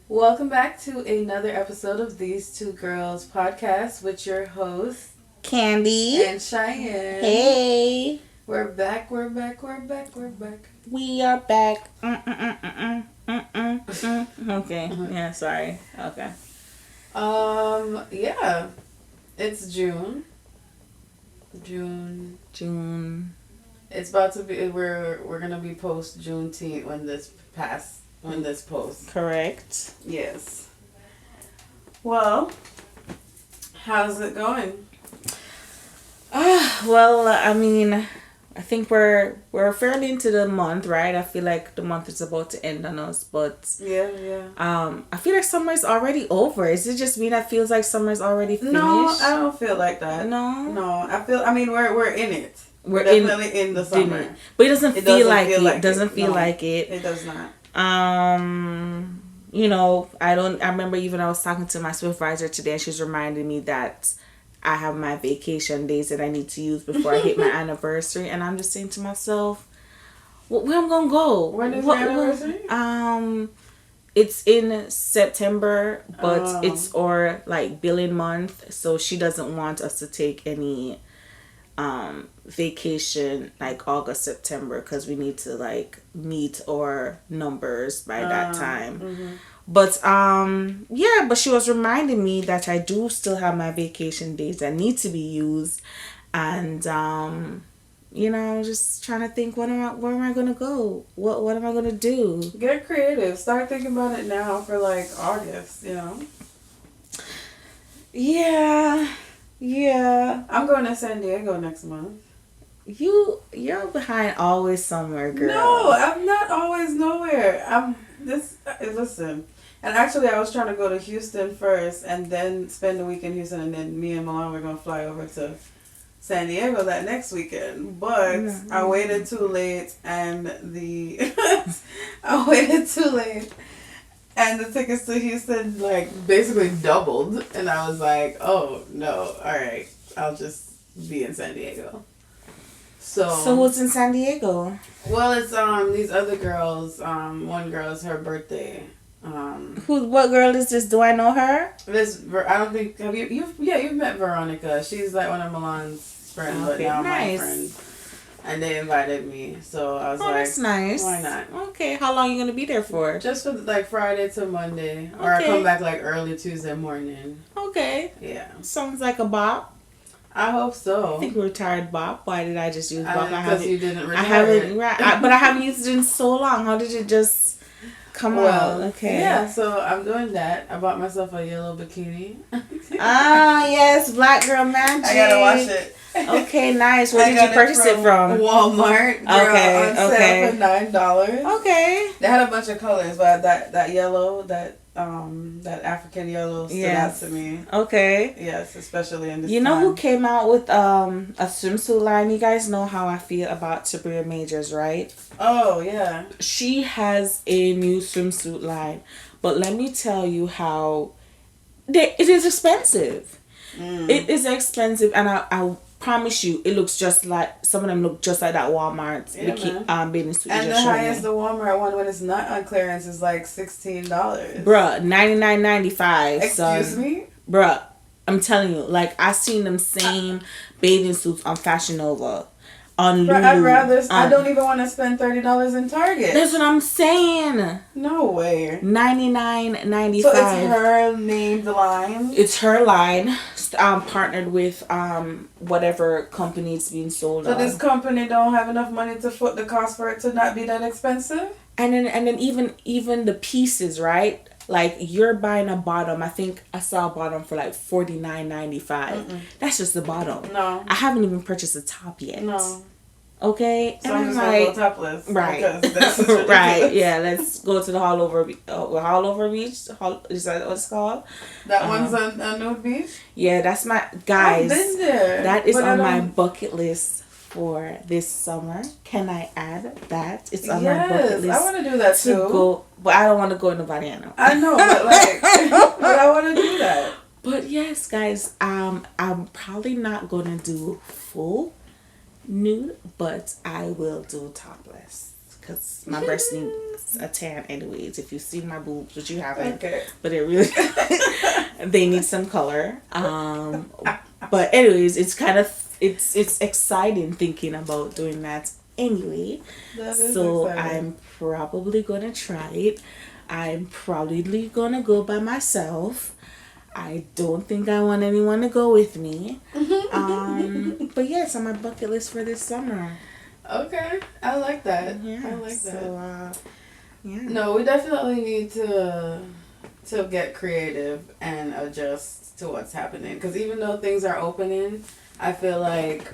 Welcome back to another episode of These Two Girls podcast with your hosts, Candy. and Cheyenne. Hey. We're back, we're back, we're back, we're back. We are back. Okay. Yeah, sorry. Okay. Yeah. It's June. June. It's about to be, we're gonna be post Juneteenth when this post. Correct. Yes. Well, how's it going? Well, I mean, I think we're fairly into the month, right? I feel like the month is about to end on us, but Yeah. I feel like summer's already over. Is it just me that feels like summer's already finished? No, I don't feel like that. No. I mean, we're in it. We're definitely in the summer. But it doesn't feel like it. It Doesn't feel like it. It does not. I remember even I was talking to my supervisor today and she's reminding me that I have my vacation days that I need to use before I hit my anniversary, and I'm just saying to myself, where I'm gonna go? When is your anniversary? It's in September, but it's our like billing month, so she doesn't want us to take any vacation like August, September, because we need to like meet our numbers by that time. Mm-hmm. But but she was reminding me that I do still have my vacation days that need to be used, and just trying to think, where am I gonna go? What am I gonna do? Get creative. Start thinking about it now for like August. Yeah. I'm going to San Diego next month. You're behind always somewhere, girl. No, I'm not always nowhere. Listen. And actually, I was trying to go to Houston first and then spend the week in Houston, and then me and Milan were going to fly over to San Diego that next weekend. But I waited too late, and the tickets to Houston like basically doubled, and I was like, oh no, all right, I'll just be in San Diego. So what's in San Diego? Well, it's these other girls. One girl's her birthday. What girl is this? Do I know her? I don't think you've met Veronica. She's like one of Milan's friends, but now my friend. And they invited me, so I was like, that's nice. Why not? Okay, how long are you gonna be there for? Just for like Friday to Monday, or I come back like early Tuesday morning. Okay. Yeah. Sounds like a bop. I hope so. I think we retired bop. Why did I just use bop? Because you didn't retire. I haven't, but I haven't used it in so long. How did it just come out? Okay. Yeah, so I'm doing that. I bought myself a yellow bikini. Yes, Black Girl Magic. I gotta wash it. Okay, nice. Where did you purchase it from? Walmart. Girl, on sale for $9. Okay. They had a bunch of colors, but that yellow, that African yellow stood out to me. Okay. Yes, especially in this You know who came out with a swimsuit line? You guys know how I feel about Sabria Majors, right? Oh, yeah. She has a new swimsuit line, but let me tell you how it is expensive. It is expensive, and I promise you, it looks just like, some of them look just like that Walmart bathing suit. And the highest the Walmart one when it's not on clearance is like $16. Bruh, $99.95. Excuse me? Bruh, I'm telling you, like, I seen them same bathing suits on Fashion Nova, on Lulu. I don't even want to spend $30 in Target. That's what I'm saying. No way. $99.95. So it's her named line? It's her line, partnered with whatever company it's being sold on. So this company don't have enough money to foot the cost for it to not be that expensive? And then even the pieces, right? Like, you're buying a bottom. I think I saw a bottom for like $49.95. That's just the bottom. No. I haven't even purchased a top yet. No. Okay? So I'm just like, gonna go topless. Right. Because this is ridiculous. Right. Yeah, let's go to the Haulover Beach. Is that what it's called? That one's a nude beach? Yeah, that's my... Guys, I've been there. That is on my bucket list for this summer. Can I add that? It's on my bucket list. I want to do that too. Go, but I don't want to go in the Variano. I know, but like, but I want to do that. But yes, guys, I'm probably not gonna do full nude, but I will do topless. because my breast needs a tan anyways. If you've seen my boobs, which you haven't, Okay. but it really they need some color. But anyways, it's kind of it's exciting thinking about doing that anyway. That is So exciting. I'm probably gonna try it. I'm probably gonna go by myself. I don't think I want anyone to go with me. But yeah, it's on my bucket list for this summer. Okay, I like that. Yeah, I like that. So, yeah. No, we definitely need to get creative and adjust to what's happening. Because even though things are opening, I feel like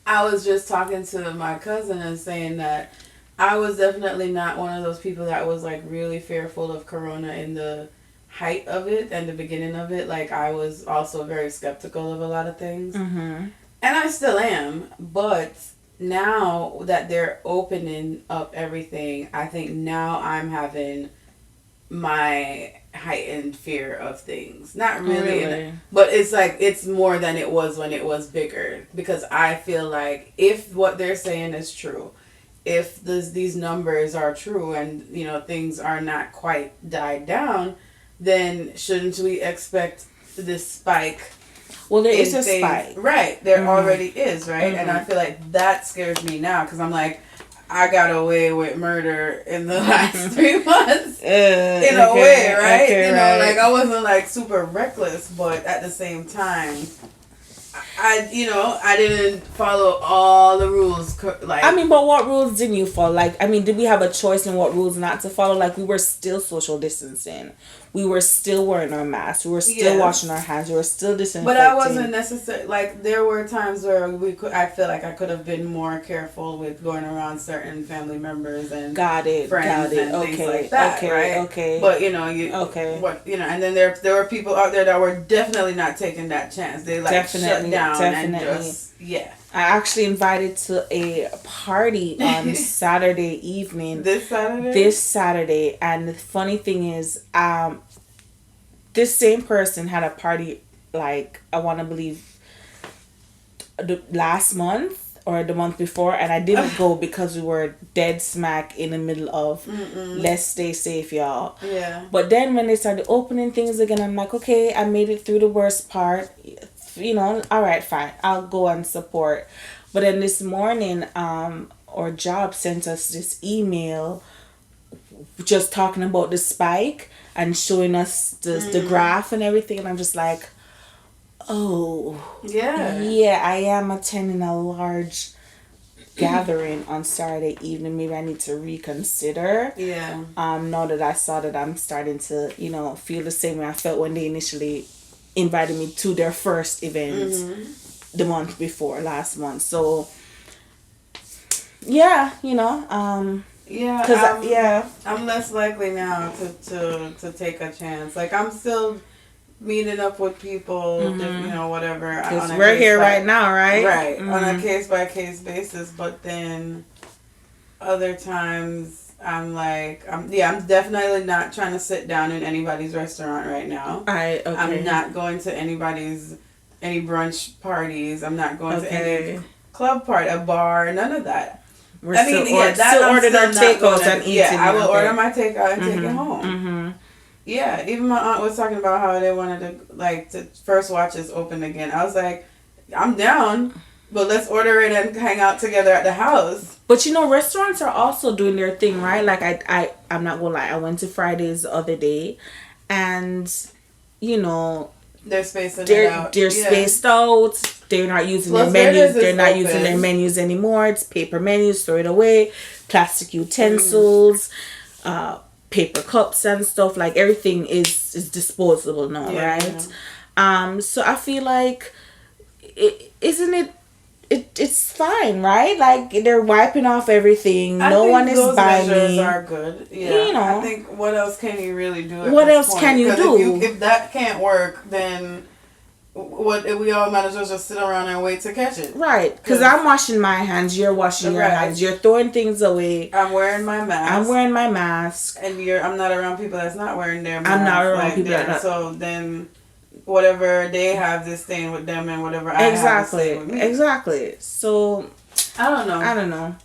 I was just talking to my cousin and saying that I was definitely not one of those people that was like really fearful of Corona in the height of it and the beginning of it. Like I was also very skeptical of a lot of things. Mm-hmm. And I still am, but now that they're opening up everything, I think now I'm having my heightened fear of things. Not really, but it's like it's more than it was when it was bigger, because I feel like if what they're saying is true, if these numbers are true and you know things are not quite died down, then shouldn't we expect this spike? Well, there is a spike. Right. There already is, right? And I feel like that scares me now because I'm like, I got away with murder in the last 3 months. In a way, right? Okay, you know, right. like I wasn't like super reckless, but at the same time, I didn't follow all the rules. Like, I mean, but what rules didn't you follow? Like, I mean, did we have a choice in what rules not to follow? Like, we were still social distancing. We were still wearing our masks. We were still washing our hands. We were still disinfecting. But I wasn't necessarily, like, there were times where I feel like I could have been more careful with going around certain family members and friends and things like that, right? Okay. But, you know, and then there were people out there that were definitely not taking that chance. They, like, shut down and just, I actually invited to a party on Saturday evening. This Saturday? This Saturday. And the funny thing is, this same person had a party, like, I want to believe, the last month or the month before. And I didn't go because we were dead smack in the middle of let's stay safe, y'all. Yeah. But then when they started opening things again, I'm like, okay, I made it through the worst part. You know, all right, fine, I'll go and support. But then this morning, our job sent us this email just talking about the spike and showing us the graph and everything, and I'm just like, oh, yeah, I am attending a large gathering on Saturday evening. Maybe I need to reconsider. Yeah. Now that I saw that I'm starting to, you know, feel the same way I felt when they initially invited me to their first event the month before, last month. So yeah, you know, I'm less likely now to take a chance. Like I'm still meeting up with people, you know, whatever. Because we're here right now, right? Right, on a case by case basis. But then other times I'm like, I'm definitely not trying to sit down in anybody's restaurant right now. I'm not going to any brunch parties. I'm not going to any club party, a bar, none of that. I'm still ordering our takeouts and eating. Yeah, I will order my takeout and take it home. Yeah, even my aunt was talking about how they wanted to first watch is open again. I was like, I'm down, but let's order it and hang out together at the house. But you know, restaurants are also doing their thing, right? Like I'm not gonna lie, I went to Fridays the other day, and you know, they're spacing it out. They're spaced out. They're not using their menus. They're not using their menus anymore. It's paper menus. Throw it away. Plastic utensils, paper cups and stuff. Like everything is disposable now, right? Yeah. So I feel like, it's fine, right? Like they're wiping off everything. No one is buying. Measures are good. Yeah. You know. I think what else can you really do? What else can you do? If that can't work, then we all might as well just sit around and wait to catch it. Right. Because I'm washing my hands. You're washing your hands. You're throwing things away. I'm wearing my mask. And I'm not around people that's not wearing their mask. I'm not around people that. So then, whatever they have this staying with them, and whatever I have this staying with me. Exactly. So I don't know.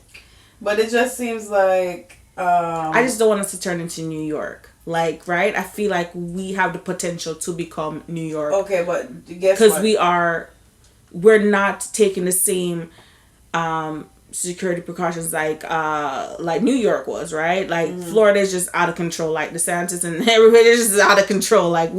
But it just seems like I just don't want us to turn into New York. Like, right? I feel like we have the potential to become New York. Okay, but guess because what? we're not taking the same security precautions like New York was, right? Like Florida is just out of control. Like DeSantis and everybody is just out of control. Like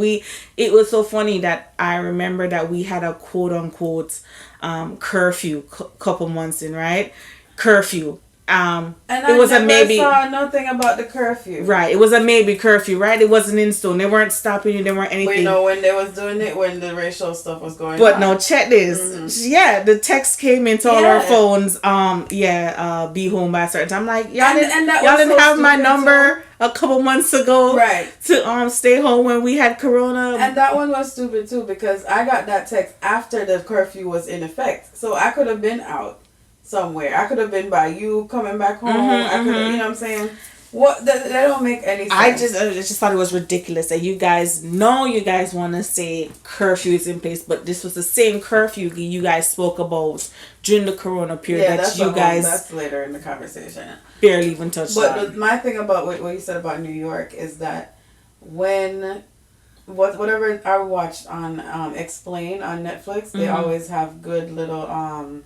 it was so funny that I remember that we had a quote unquote curfew couple months in, right? Curfew. And it was I a maybe. saw nothing about the curfew. Right, it was a maybe curfew, right? It wasn't in stone. They weren't stopping you. They weren't anything. But you know when they was doing it, when the racial stuff was going on. But no, check this. Yeah, the text came into all our phones. Be home by a certain time. Like y'all didn't have my number a couple months ago, right? To stay home when we had Corona. And that one was stupid too because I got that text after the curfew was in effect, so I could have been out somewhere. I could have been by you coming back home. I could have, you know what I'm saying? What that don't make any sense. I just thought it was ridiculous that you guys want to say curfew is in place, but this was the same curfew you guys spoke about during the Corona period that's later in the conversation. Barely even touched on. But my thing about what you said about New York is that whatever I watched on Explain on Netflix, they always have good little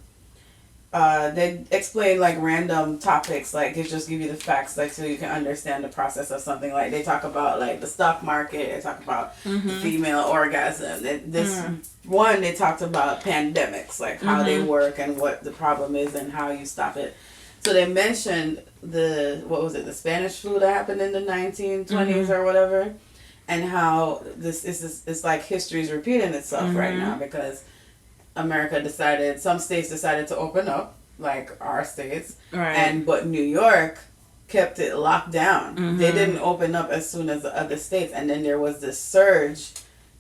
they explain like random topics, like it just give you the facts, like so you can understand the process of something. Like they talk about like the stock market, they talk about the female orgasm. One they talked about pandemics, like how they work and what the problem is and how you stop it. So they mentioned the Spanish flu that happened in the 1920s or whatever, and how it's like history's repeating itself right now because some states decided to open up, like our states, right? But New York kept it locked down. They didn't open up as soon as the other states, and then there was this surge,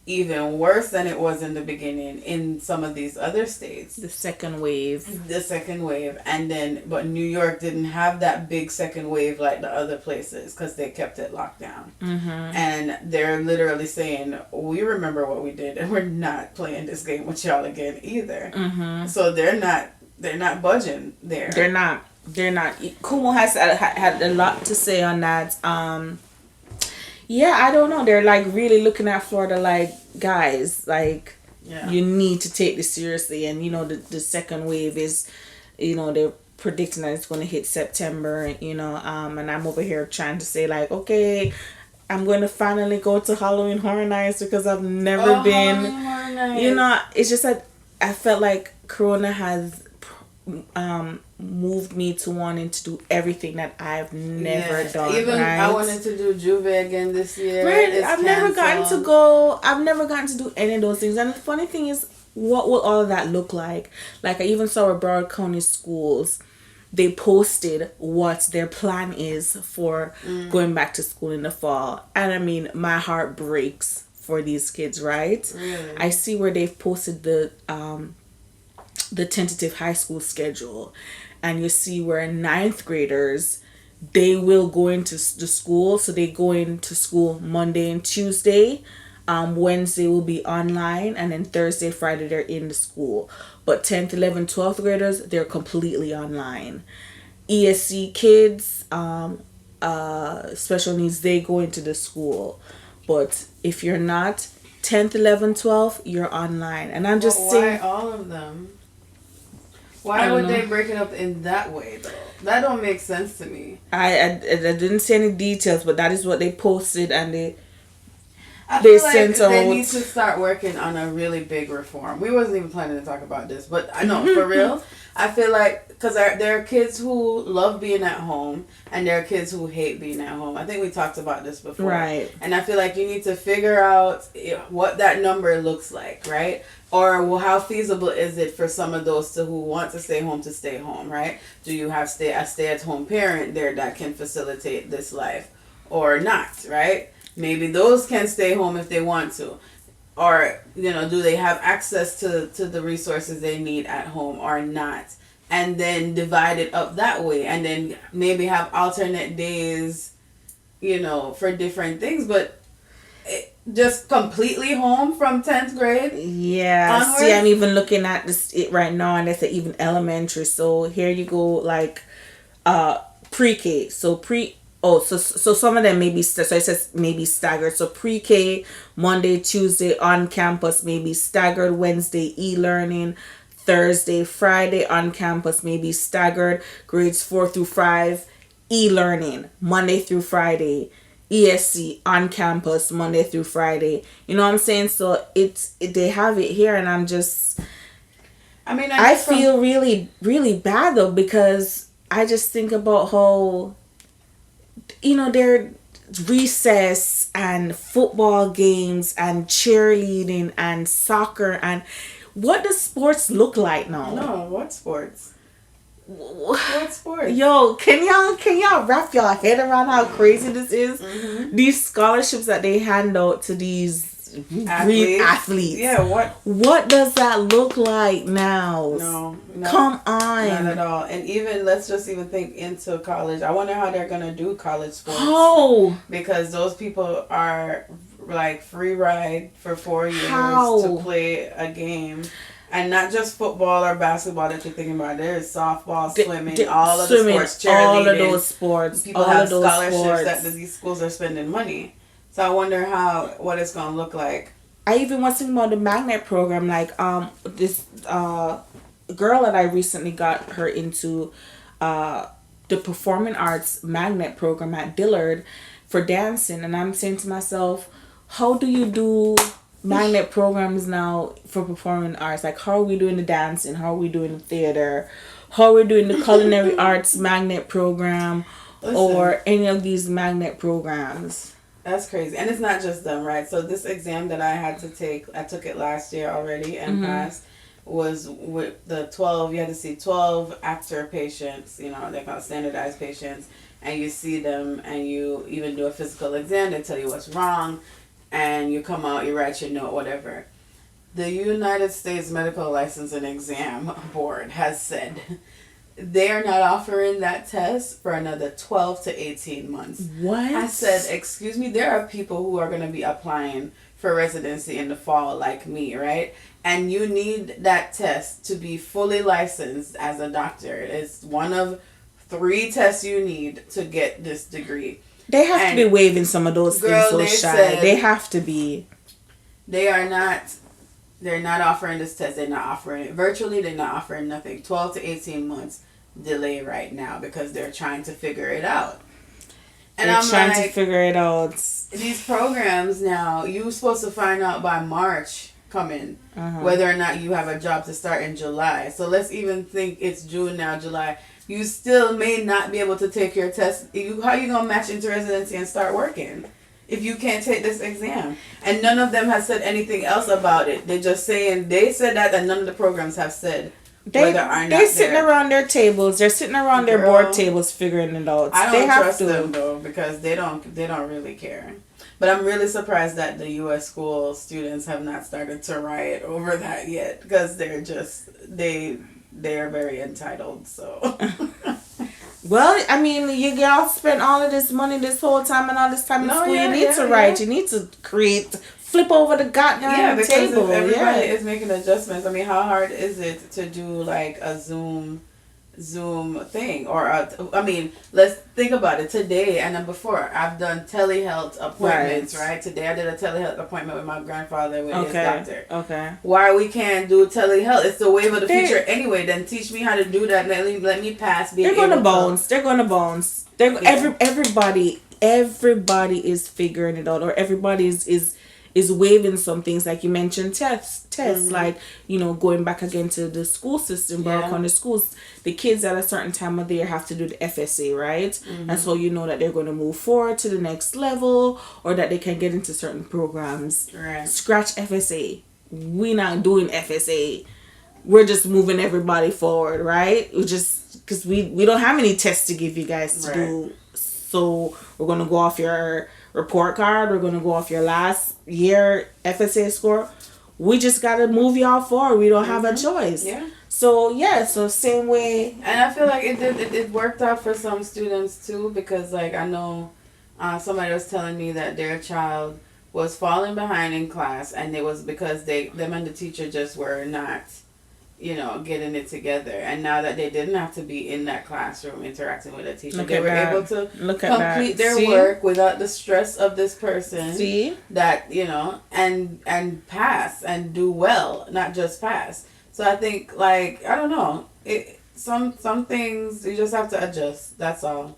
even worse than it was in the beginning in some of these other states. The second wave, and then but New York didn't have that big second wave like the other places because they kept it locked down. And they're literally saying, we remember what we did and we're not playing this game with y'all again either. So they're not budging there. They're not Kumo has had a lot to say on that. Yeah, I don't know. They're like really looking at Florida like, guys, like, you need to take this seriously. And, the second wave is, they're predicting that it's going to hit September, and I'm over here trying to say like, okay, I'm going to finally go to Halloween Horror Nights because I've never been, it's just that I felt like Corona has moved me to wanting to do everything that I've never done. Even right? I wanted to do Juve again this year. Right, I've never gotten to go. I've never gotten to do any of those things. And the funny thing is, what will all of that look like? Like I even saw at Broward County schools, they posted what their plan is for going back to school in the fall. And I mean, my heart breaks for these kids, right? Really? I see where they've posted the tentative high school schedule, and you see where ninth graders, they will go into the school. So they go into school Monday and Tuesday. Wednesday will be online, and then Thursday, Friday they're in the school. But 10th, 11th, 12th graders, they're completely online. ESC kids, special needs, they go into the school. But if you're not 10th, 11th, 12th, you're online. And I'm just saying, why all of them? Why would they break it up in that way, though? That don't make sense to me. I didn't see any details, but that is what they posted, and they sent out. They need to start working on a really big reform. We wasn't even planning to talk about this, but I know, for real, I feel like, because there are kids who love being at home, and there are kids who hate being at home. I think we talked about this before. Right. And I feel like you need to figure out what that number looks like, right? Or how feasible is it for some of those who want to stay home, right? Do you have a stay-at-home parent there that can facilitate this life or not, right? Maybe those can stay home if they want to. Or, do they have access to the resources they need at home or not? And then divide it up that way. And then maybe have alternate days, for different things. But just completely home from 10th grade? Yeah. Onwards? See, I'm even looking at it right now, and it's even elementary. So here you go, like, pre-K. So some of them may be so it says maybe staggered. So pre-K, Monday, Tuesday on campus, maybe staggered. Wednesday e-learning, Thursday, Friday on campus, maybe staggered. Grades 4 through 5 e-learning, Monday through Friday. ESC on campus, Monday through Friday. You know what I'm saying? So they have it here, and I'm just. I mean, I feel really, really bad though, because I just think about how, their recess and football games and cheerleading and soccer, and what does sports look like now? No, what sports? What sports? Yo, can y'all wrap y'all head around how crazy this is? Mm-hmm. These scholarships that they hand out to these athletes. Yeah, what does that look like now? No, come on, not at all. And even let's just even think into college. I wonder how they're gonna do college sports. Oh, because those people are like free ride for 4 years to play a game. And not just football or basketball that you're thinking about. There's softball, swimming, all of the sports, cheerleading. All of those sports. People have scholarships that these schools are spending money. So I wonder what it's going to look like. I even was thinking about the magnet program. Like this girl that I recently got her into the performing arts magnet program at Dillard for dancing. And I'm saying to myself, how do you do magnet programs now for performing arts? Like, how are we doing the dancing? How are we doing the theater? How are we doing the culinary arts magnet program? Or any of these magnet programs? That's crazy. And it's not just them, right? So this exam that I had to take, I took it last year already and passed, was with the 12, you had to see 12 actor patients, they're called standardized patients, and you see them and you even do a physical exam, they tell you what's wrong, and you come out, you write your note, whatever. The United States Medical Licensing Exam Board has said they are not offering that test for another 12 to 18 months. What? I said, excuse me, there are people who are going to be applying for residency in the fall like me, right? And you need that test to be fully licensed as a doctor. It's one of 3 tests you need to get this degree. They have to be waiving some of those things so shy. They have to be. They're not offering this test. They're not offering it virtually. They're not offering nothing. 12 to 18 months delay right now because they're trying to figure it out. And they're trying to figure it out. These programs now, you're supposed to find out by March coming whether or not you have a job to start in July. So let's even think it's June now, July. You still may not be able to take your test. How are you going to match into residency and start working if you can't take this exam? And none of them has said anything else about it. They're just saying, they said that, and none of the programs have said whether or not they're sitting around their tables. They're sitting around their board tables figuring it out. I don't trust them, though, because they don't really care. But I'm really surprised that the U.S. school students have not started to riot over that yet, because they are very entitled, so. Well, I mean, you all spent all of this money this whole time and all this time in school. You need to write. You need to flip over the goddamn table. If everybody is making adjustments. I mean, how hard is it to do like a Zoom thing, or let's think about it. Today and then before, I've done telehealth appointments, right? Today I did a telehealth appointment with my grandfather with his doctor. Okay. Why we can't do telehealth? It's the wave of the future anyway. Then teach me how to do that. Let me pass. They're going to bones. Everybody is figuring it out, or everybody is waiving some things, like you mentioned, tests, like, going back again to the school system, back on the schools. The kids at a certain time of the year have to do the FSA, right? And so that they're going to move forward to the next level, or that they can get into certain programs. Right. Scratch FSA. We're not doing FSA. We're just moving everybody forward, right? Because we don't have any tests to give you guys to do. So we're going to go off your report card. We're going to go off your last year FSA score. We just got to move y'all forward. We don't have a choice. Yeah. So same way. And I feel like it worked out for some students too, because like I know somebody was telling me that their child was falling behind in class, and it was because them and the teacher just were not getting it together. And now that they didn't have to be in that classroom interacting with a teacher, Look they at were that. able to Look at complete that. their See? work without the stress of this person. See? That, and pass and do well, not just pass. So I think, like, I don't know. Some things you just have to adjust. That's all.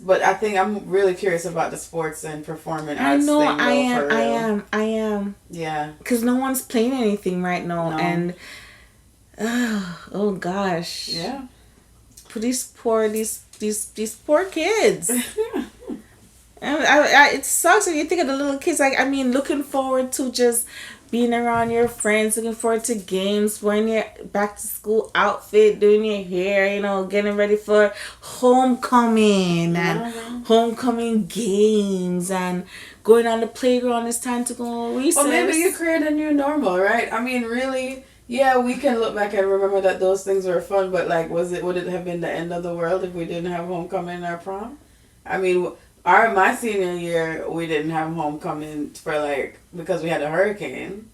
But I think I'm really curious about the sports and performing arts thing. I am. Yeah. Because no one's playing anything right now, No. and oh gosh, Yeah. For these poor kids. And it sucks when you think of the little kids. Like, I mean, looking forward to just being around your friends, looking forward to games, wearing your back to school outfit, doing your hair, getting ready for homecoming and homecoming games and going on the playground. It's time to go on recess. Well, maybe you create a new normal, right? I mean, really, yeah, we can look back and remember that those things were fun, but like, would it have been the end of the world if we didn't have homecoming or prom? I mean, my senior year, we didn't have homecoming because we had a hurricane,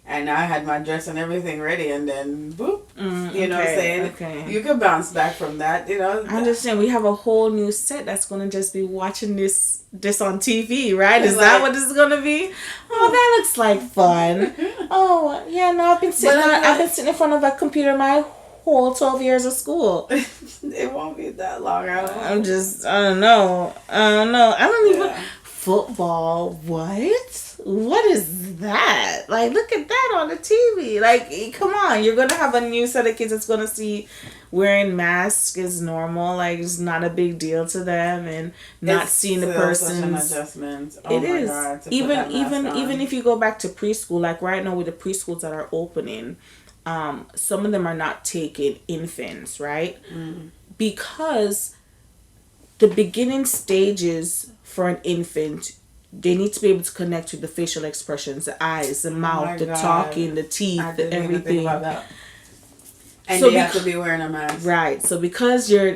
and I had my dress and everything ready, and then boop, you know what I'm saying? Okay. You could bounce back from that, I understand. We have a whole new set that's gonna just be watching this on TV, right? Is that what this is gonna be? Oh, that looks like fun. Oh, yeah. No, I've been sitting in front of a computer my whole 12 years of school. It won't be that long. I don't know. I don't even... Football, what? What is that? Like, look at that on the TV. Like, come on. You're going to have a new set of kids that's going to see wearing masks is normal. Like, it's not a big deal to them. And not seeing the person's... Such an adjustment. Oh, it is. God, even if you go back to preschool, like right now with the preschools that are opening... some of them are not taking infants, right? Because the beginning stages for an infant, they need to be able to connect with the facial expressions, the eyes, the mouth, the talking, the teeth, everything. About that. And so you have to be wearing a mask. Right. So because your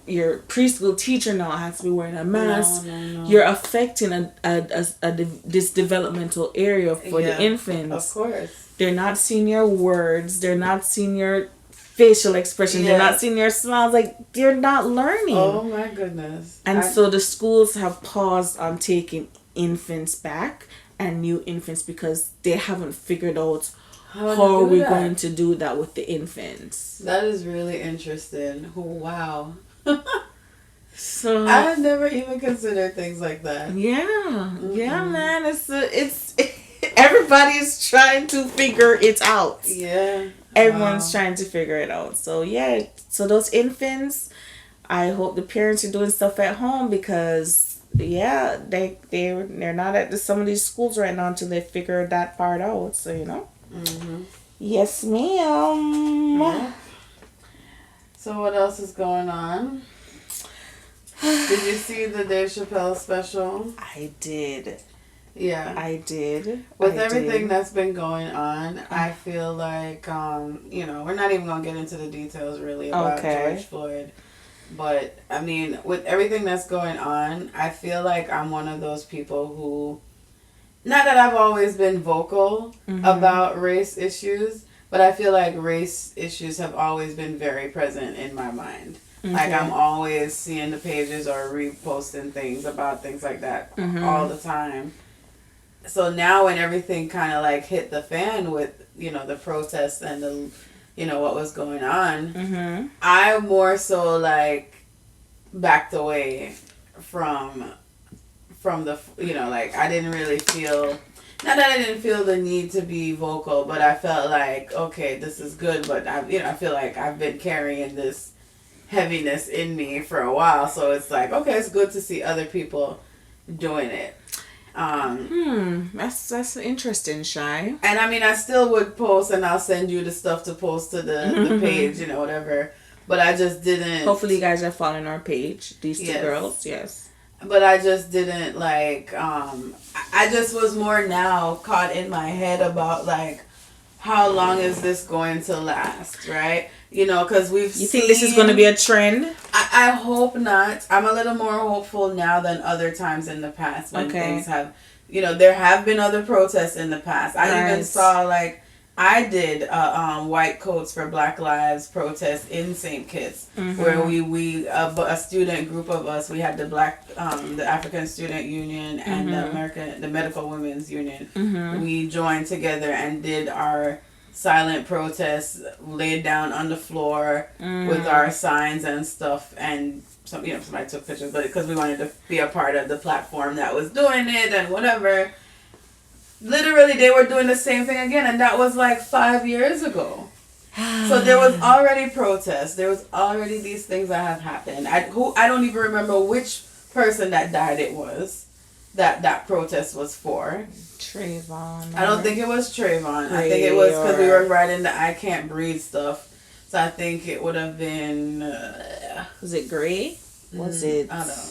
preschool teacher now has to be wearing a mask, you're affecting this developmental area for the infants. Of course. They're not seeing your words. They're not seeing your facial expression. They're not seeing your smiles. Like, they're not learning. Oh, my goodness. And so the schools have paused on taking infants back and new infants because they haven't figured out how are we going to do that with the infants. That is really interesting. Wow. So I had never even considered things like that. Yeah. Yeah, man. It's everybody's trying to figure it out. Yeah. Everyone's trying to figure it out. So, yeah. So, those infants, I hope the parents are doing stuff at home because, yeah, they're not at some of these schools right now until they figure that part out. So, Mm-hmm. Yes, ma'am. Yeah. So, what else is going on? Did you see the Dave Chappelle special? I did. Yeah. I did. With everything that's been going on, I feel like, we're not even going to get into the details really about George Floyd. But, I mean, with everything that's going on, I feel like I'm one of those people who, not that I've always been vocal about race issues, but I feel like race issues have always been very present in my mind. Okay. Like, I'm always seeing the pages or reposting things about things like that all the time. So now when everything kind of like hit the fan with, the protests and the, what was going on, I more so like backed away from the, like I didn't really feel, not that I didn't feel the need to be vocal, but I felt like, okay, this is good, but I feel like I've been carrying this heaviness in me for a while. So it's like, okay, it's good to see other people doing it. That's interesting, Shy. And I mean, I still would post, and I'll send you the stuff to post to the page, whatever. But I just didn't. Hopefully, you guys are following our page. These two girls, yes. But I just didn't like. I just was more now caught in my head about like, how long is this going to last, right? Because we've. You think this is going to be a trend? I hope not. I'm a little more hopeful now than other times in the past when things have, there have been other protests in the past. I even saw like I did white coats for Black Lives protest in St. Kitts, where a student group of us, we had the African Student Union and the Medical Women's Union. We joined together and did our silent protests, laid down on the floor with our signs and stuff, and somebody took pictures, but because we wanted to be a part of the platform that was doing it and whatever. Literally, they were doing the same thing again, and that was like 5 years ago. So there was already protests. There was already these things that have happened. I don't even remember which person that died it was that protest was for. Trayvon. I don't think it was Trayvon. I think it was because we were writing the I Can't Breathe stuff. So I think it would have been... was it Gray? Was it... I don't know.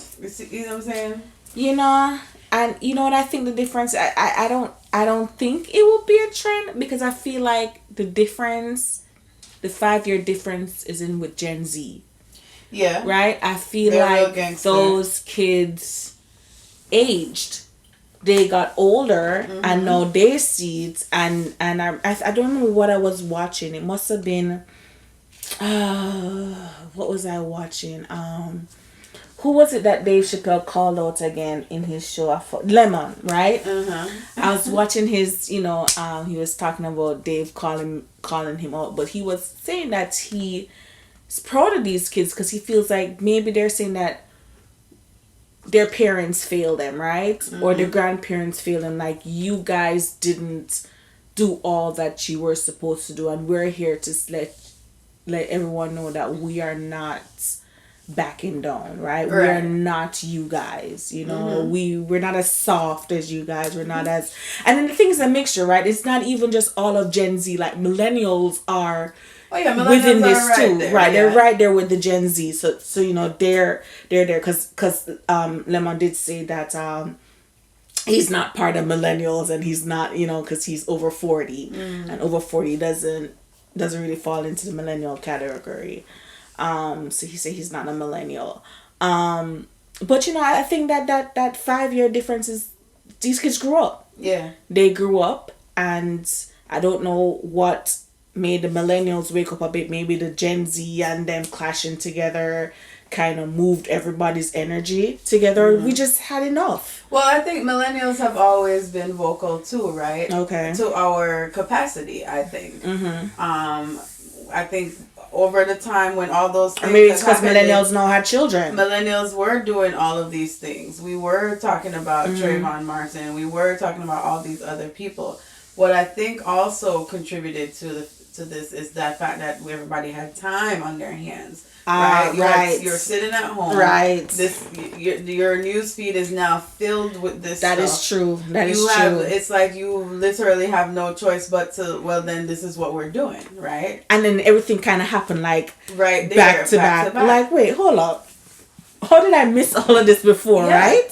You know what I'm saying? You know... And you know what I think the difference, I don't think it will be a trend, because I feel like the 5-year difference is in with Gen Z. Yeah. Right? I feel like those kids aged. They got older and now they see it, and I don't remember what I was watching. It must have been what was I watching? Who was it that Dave Chappelle called out again in his show? Lemon, right? I was watching his, he was talking about Dave calling him out, but he was saying that he is proud of these kids because he feels like maybe they're saying that their parents failed them, right? Or their grandparents failed them. Like, you guys didn't do all that you were supposed to do, and we're here to let everyone know that we are not backing down, right? We're not you guys, we're not as soft as you guys, we're not as, and then the thing is a mixture, right? It's not even just all of Gen Z, like millennials are within this too, right? They're right there with the Gen Z, so they're there because Lemon did say that he's not part of millennials, and he's not, because he's over 40 and over 40 doesn't really fall into the millennial category. So he said he's not a millennial. But I think that 5-year difference is these kids grew up. Yeah. They grew up, and I don't know what made the millennials wake up a bit. Maybe the Gen Z and them clashing together kind of moved everybody's energy together. We just had enough. Well, I think millennials have always been vocal too, right? Okay. To our capacity, I think. I think over the time when all those things, or maybe it's because millennials now had children. Millennials were doing all of these things. We were talking about Trayvon Martin. We were talking about all these other people. What I think also contributed to this is that fact that everybody had time on their hands. Right. You're sitting at home. Right. Your news feed is now filled with this That stuff. is true. That is true. It's like you literally have no choice but to, well, then this is what we're doing, right? And then everything kind of happened like right there, back to back. Like, wait, hold up. How did I miss all of this before, right?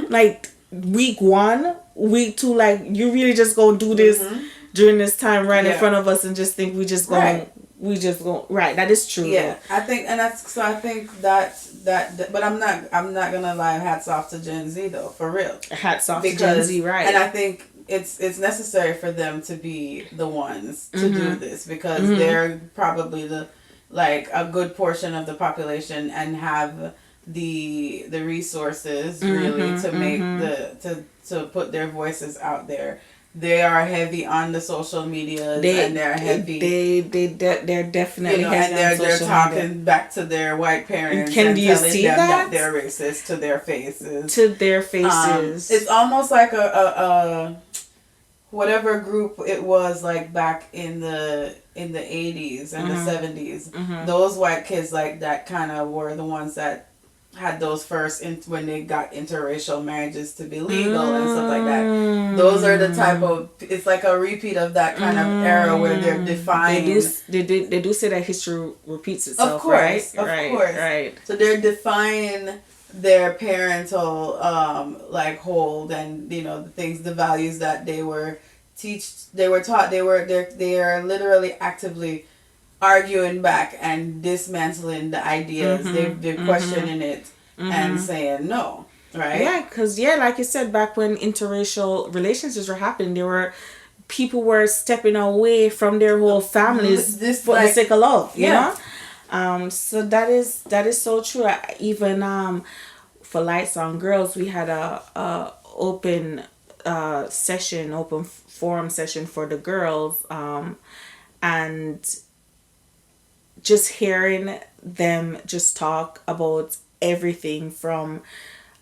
Like, week 1, week 2, like, you really just gonna do this during this time right in front of us and just think we just going right. That is true. Yeah, though. I think that but I'm not gonna lie, hats off to Gen Z though, for real. Hats off to Gen Z, right? And I think it's necessary for them to be the ones to do this, because they're probably a good portion of the population and have the resources really to make to put their voices out there. They are heavy on the social media, and they're heavy. They're definitely heavy and they're talking back to their white parents and telling them that they're racist to their faces. It's almost like a whatever group it was, like back in the 80s and the 70s. Those white kids like that kind of were the ones that had those first when they got interracial marriages to be legal and stuff like that. Those are the type of, it's like a repeat of that kind of era where they're defying. They do say that history repeats itself, of course, right? Of course. Right. So they're defying their parental hold, and the values that they were taught. They are literally actively arguing back and dismantling the ideas. They're questioning it and saying no, right? Yeah, because like you said, back when interracial relationships were happening, they were people were stepping away from their whole families for the sake of love, you know. So that is so true. Even for Lights on Girls, we had a open session, open forum session for the girls, and just hearing them just talk about everything from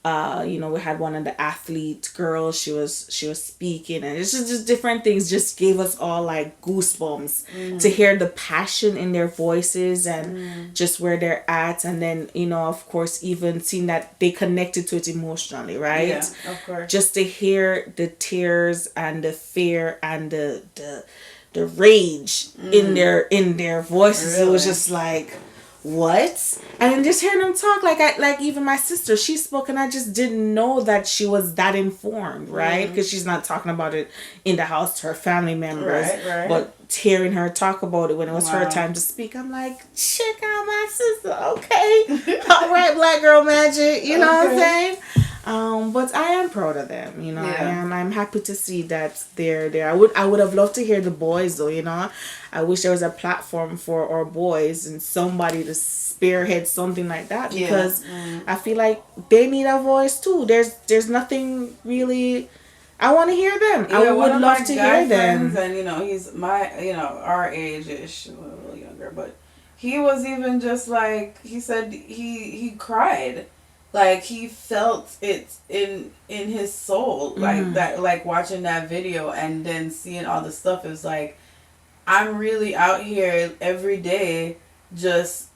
we had one of the athlete girls, she was speaking, and it's just different things just gave us all like goosebumps to hear the passion in their voices and just where they're at. And then of course, even seeing that they connected to it emotionally, right? Yeah, of course. Just to hear the tears and the fear and the rage in their voices. Really? It was just like, what? And then just hearing them talk, like even my sister, she spoke, and I just didn't know that she was that informed, right? Because she's not talking about it in the house to her family members, right. But hearing her talk about it when it was her time to speak, I'm like, check out my sister, okay, all right, Black Girl Magic, you know what I'm saying? But I am proud of them, I'm happy to see that they're there. I would have loved to hear the boys though, I wish there was a platform for our boys and somebody to spearhead something like that, because I feel like they need a voice too. There's nothing really. I want to hear them. I would love to hear them. And he's our age-ish, a little younger, but he was even just like, he said he cried. Like, he felt it in his soul, like that, like watching that video and then seeing all the stuff. It was like, I'm really out here every day just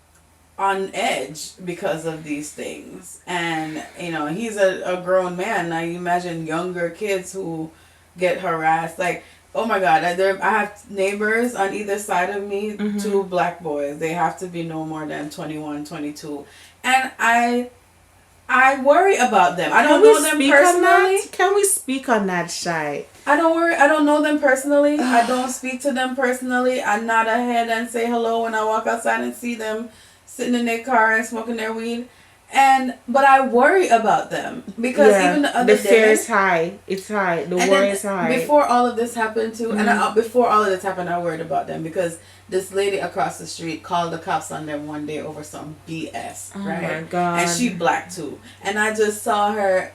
on edge because of these things. And, he's a grown man. Now, you imagine younger kids who get harassed. Like, oh my God, I have neighbors on either side of me, 2 black boys. They have to be no more than 21, 22. And I worry about them. I don't know them personally. Can we speak on that, Shy? I don't know them personally. I don't speak to them personally. I nod ahead and say hello when I walk outside and see them sitting in their car and smoking their weed. But I worry about them because even the other day, the fear is high. It's high. The worry is high. Before all of this happened too, before all of this happened, I worried about them because this lady across the street called the cops on them one day over some BS, right? Oh my God. And she black too. And I just saw her,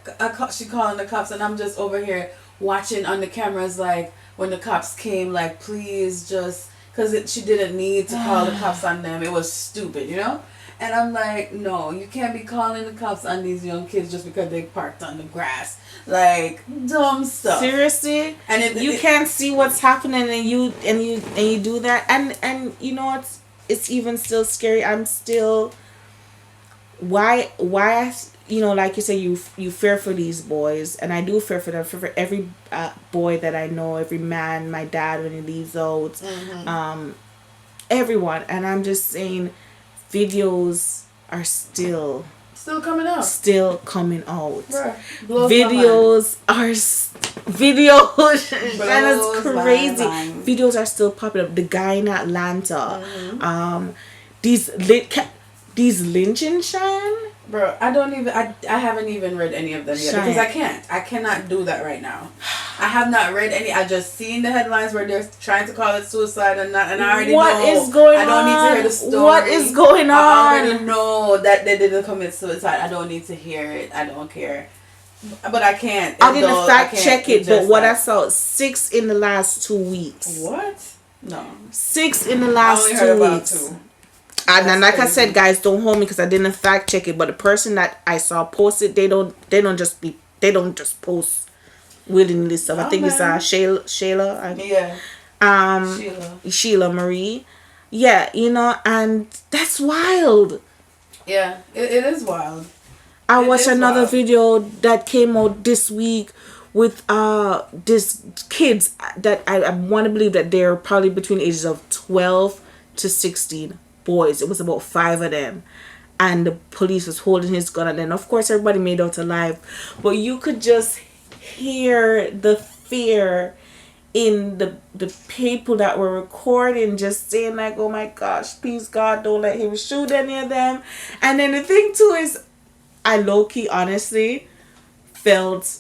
she calling the cops, and I'm just over here watching on the cameras, like, when the cops came, like, please just, because she didn't need to call the cops on them. It was stupid, And I'm like, no, you can't be calling the cops on these young kids just because they parked on the grass. Like, dumb stuff. Seriously? And you can't see what's happening, and you do that, and it's even still scary. I'm still, why like you say, you fear for these boys, and I do fear for them, for every boy that I know, every man, my dad when he leaves out, everyone. And I'm just saying, videos are still coming out. Bruh, videos and it's crazy. Videos are still popping up. The guy in Atlanta, these lynching, Cheyenne. Bro, I haven't even read any of them yet, because I cannot do that right now. I have not read any. I just seen the headlines where they're trying to call it suicide, and I already know what is going on. I don't need to hear the story. What is going on? I already know that they didn't commit suicide. I don't need to hear it. I don't care. But I can't. I didn't fact check it, but what I saw, 6 in the last 2 weeks. What? No. 6 in the last 2 weeks. And like I said, guys, don't hold me because I didn't fact check it. But the person that I saw posted, they don't just post willy-nilly stuff. I think it's Shayla. Sheila Marie. Yeah, and that's wild. Yeah, it is wild. I watched another video that came out this week with these kids that I want to believe that they're probably between the ages of 12 to 16 boys. It was about 5 of them, and the police was holding his gun, and then of course everybody made out alive, but you could just hear the fear in the people that were recording, just saying like, oh my gosh, please God, don't let him shoot any of them. And then the thing too is, I low-key honestly felt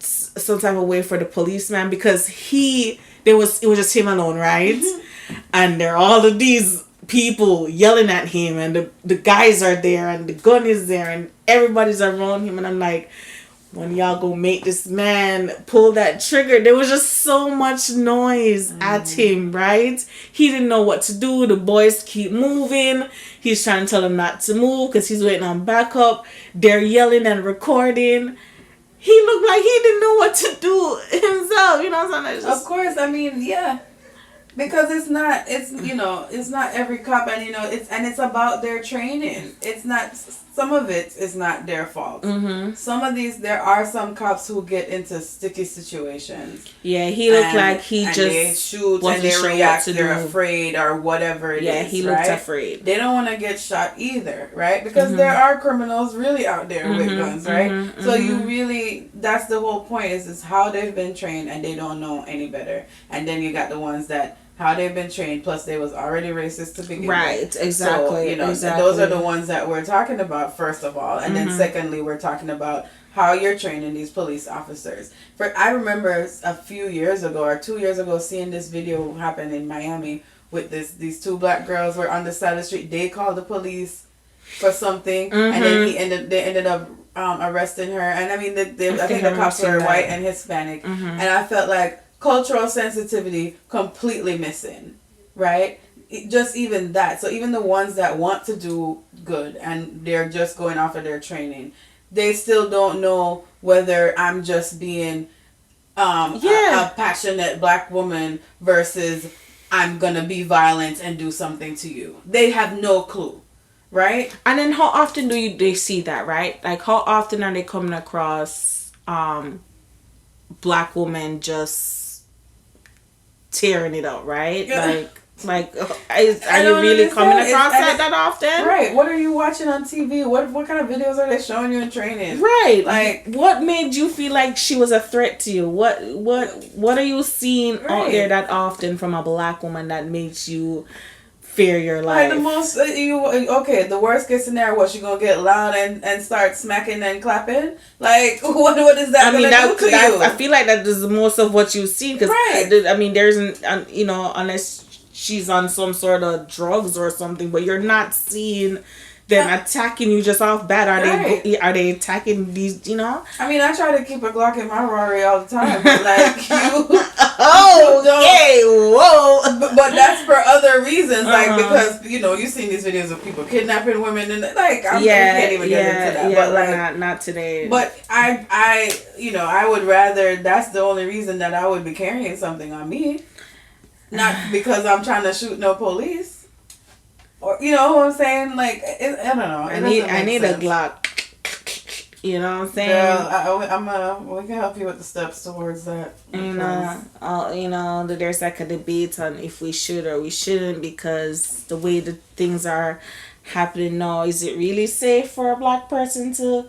some type of way for the policeman, because it was just him alone, right? And there are all of these people yelling at him, and the guys are there, and the gun is there, and everybody's around him, and I'm like, when y'all go make this man pull that trigger, there was just so much noise at him, right? He didn't know what to do. The boys keep moving. He's trying to tell them not to move because he's waiting on backup. They're yelling and recording. He looked like he didn't know what to do himself, you know what I'm saying? Of course, I mean, yeah. Because it's not every cop, and it's about their training. It's not, some of it is not their fault. Some of these, there are some cops who get into sticky situations. Yeah, he looked like he just they shoot and they react, they're afraid or whatever it is. Yeah, he looked afraid. They don't want to get shot either, right? Because there are criminals really out there with guns, right? So you really, that's the whole point, is how they've been trained and they don't know any better. And then you got the ones that, how they've been trained, plus they was already racist to begin with. Right, exactly. So, those are the ones that we're talking about, first of all. And then secondly, we're talking about how you're training these police officers. I remember a few years ago, or 2 years ago, seeing this video happen in Miami with these two black girls were on the side of the street. They called the police for something, and then they ended up arresting her. And I mean, I think the cops were white and Hispanic. And I felt like cultural sensitivity completely missing, right? Just even that. So even the ones that want to do good and they're just going off of their training, they still don't know whether I'm just being a passionate black woman versus I'm gonna be violent and do something to you. They have no clue, right? And then how often do they see that, right? Like, how often are they coming across black women just tearing it up, right? Yeah. Like, are you really coming across that often? Right. What are you watching on TV? What kind of videos are they showing you in training? Right. Like, what made you feel like she was a threat to you? What are you seeing out there that often from a black woman that makes you fear your life? Like the worst case scenario, what, you gonna get loud and start smacking and clapping? Like, what is that gonna do to you? I feel like that is most of what you see, because I mean, there isn't, unless she's on some sort of drugs or something, but you're not seeing them attacking you just off bat. Are they attacking these, I mean, I try to keep a Glock in my Rari all the time, but like but that's for other reasons, like, because you've seen these videos of people kidnapping women, and like we can't even get into that, but like not today. But I would rather, that's the only reason that I would be carrying something on me, not because I'm trying to shoot no police. Or, you know what I'm saying? Like, I don't know. I need a Glock. You know what I'm saying? Girl, we can help you with the steps towards that. There's like a debate on if we should or we shouldn't, because the way the things are happening now, is it really safe for a black person to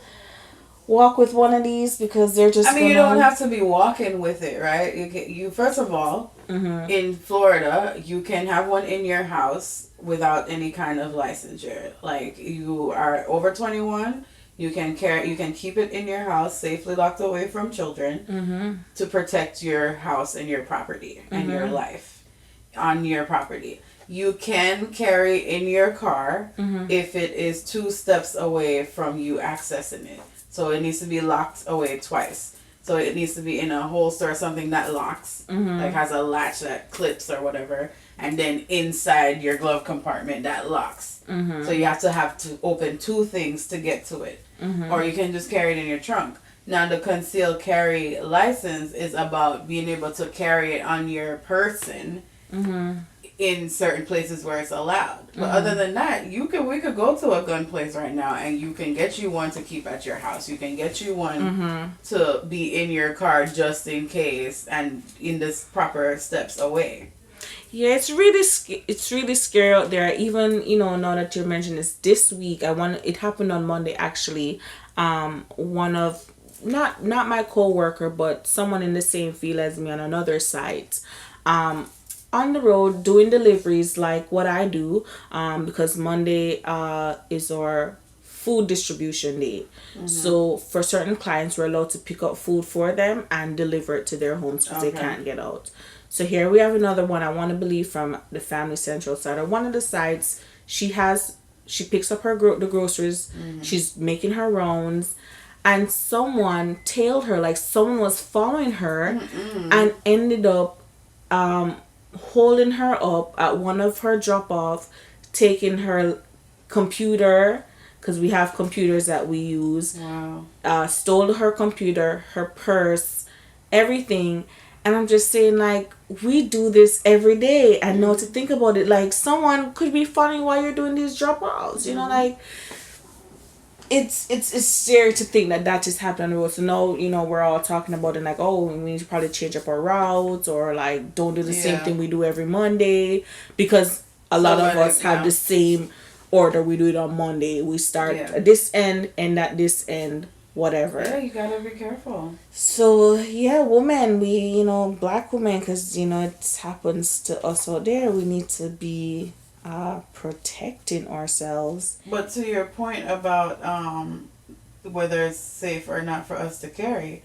walk with one of these? Because they're just, you don't have to be walking with it, right? You first of all, in Florida, you can have one in your house without any kind of licensure. Like, you are over 21, you can keep it in your house, safely locked away from children, to protect your house and your property and your life on your property. You can carry in your car if it is 2 steps away from you accessing it. So it needs to be locked away twice. So it needs to be in a holster or something that locks, like has a latch that clips or whatever, and then inside your glove compartment that locks. So you have to open 2 things to get to it. Or you can just carry it in your trunk. Now, the concealed carry license is about being able to carry it on your person in certain places where it's allowed. But other than that, we could go to a gun place right now and you can get you one to keep at your house. You can get you one to be in your car just in case, and in this proper steps away. Yeah, it's really scary out there. Even, now that you mentioned this week, it happened on Monday actually. One of, not my co-worker, but someone in the same field as me on another site, on the road doing deliveries like what I do, because Monday is our food distribution day. So for certain clients, we're allowed to pick up food for them and deliver it to their homes because they can't get out. So here we have another one, I want to believe, from the Family Central side, or one of the sites. She picks up the groceries. She's making her rounds, and someone tailed her, like someone was following her, and ended up holding her up at one of her drop off, taking her computer, because we have computers that we use. Wow. Stole her computer, her purse, everything. And I'm just saying, like, we do this every day. And now to think about it, like, someone could be following while you're doing these drop offs, you know, like, it's scary to think that just happened on the road. So now, you know, we're all talking about it, like, oh, we need to probably change up our routes, or like don't do the same thing we do every Monday, because a lot of us have the same order. We do it on Monday. We start at this end and at this end, whatever. Yeah, you gotta be careful. So yeah, women, we, you know, black women, because, you know, it happens to us out there, we need to be protecting ourselves. But to your point about whether it's safe or not for us to carry,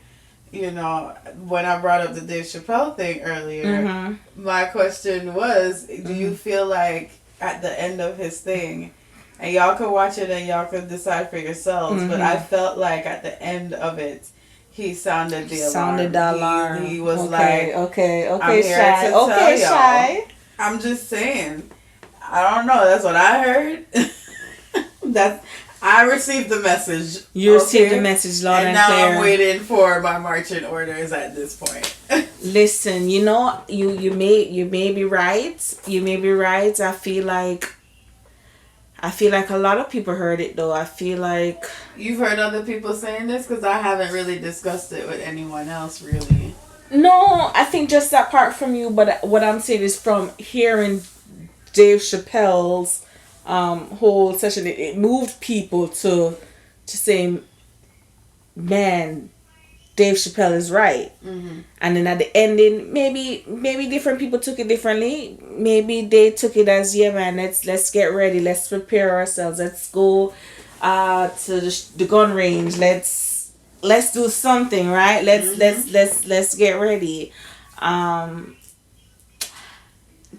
you know, when I brought up the Dave Chappelle thing earlier, my question was, do you feel like at the end of his thing, and y'all could watch it and y'all could decide for yourselves, but I felt like at the end of it, he sounded the alarm. He was like, okay, I'm here Shy. to tell y'all. Shy. I'm just saying. I don't know. That's what I heard. I received the message. You received the message loud and clear. And now I'm waiting for my marching orders at this point. Listen, you know, you may be right. You may be right. I feel like a lot of people heard it though. I feel like you've heard other people saying this, because I haven't really discussed it with anyone else really. No, I think just that part from you. But what I'm saying is from hearing Dave Chappelle's whole session, it moved people to say, man, Dave Chappelle is right. And then at the ending, maybe different people took it differently. Maybe they took it as, yeah, man, let's get ready, let's prepare ourselves, let's go to the gun range, let's do something, right? Let's get ready.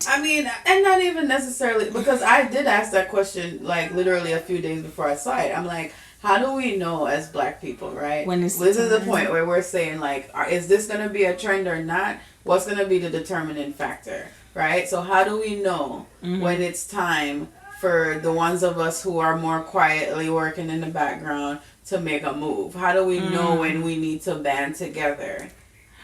I mean, and not even necessarily, because I did ask that question like literally a few days before I saw it. I'm like, how do we know as black people, right? This is the point where we're saying, like, is this going to be a trend or not? What's going to be the determining factor, right? So how do we know when it's time for the ones of us who are more quietly working in the background to make a move? How do we know when we need to band together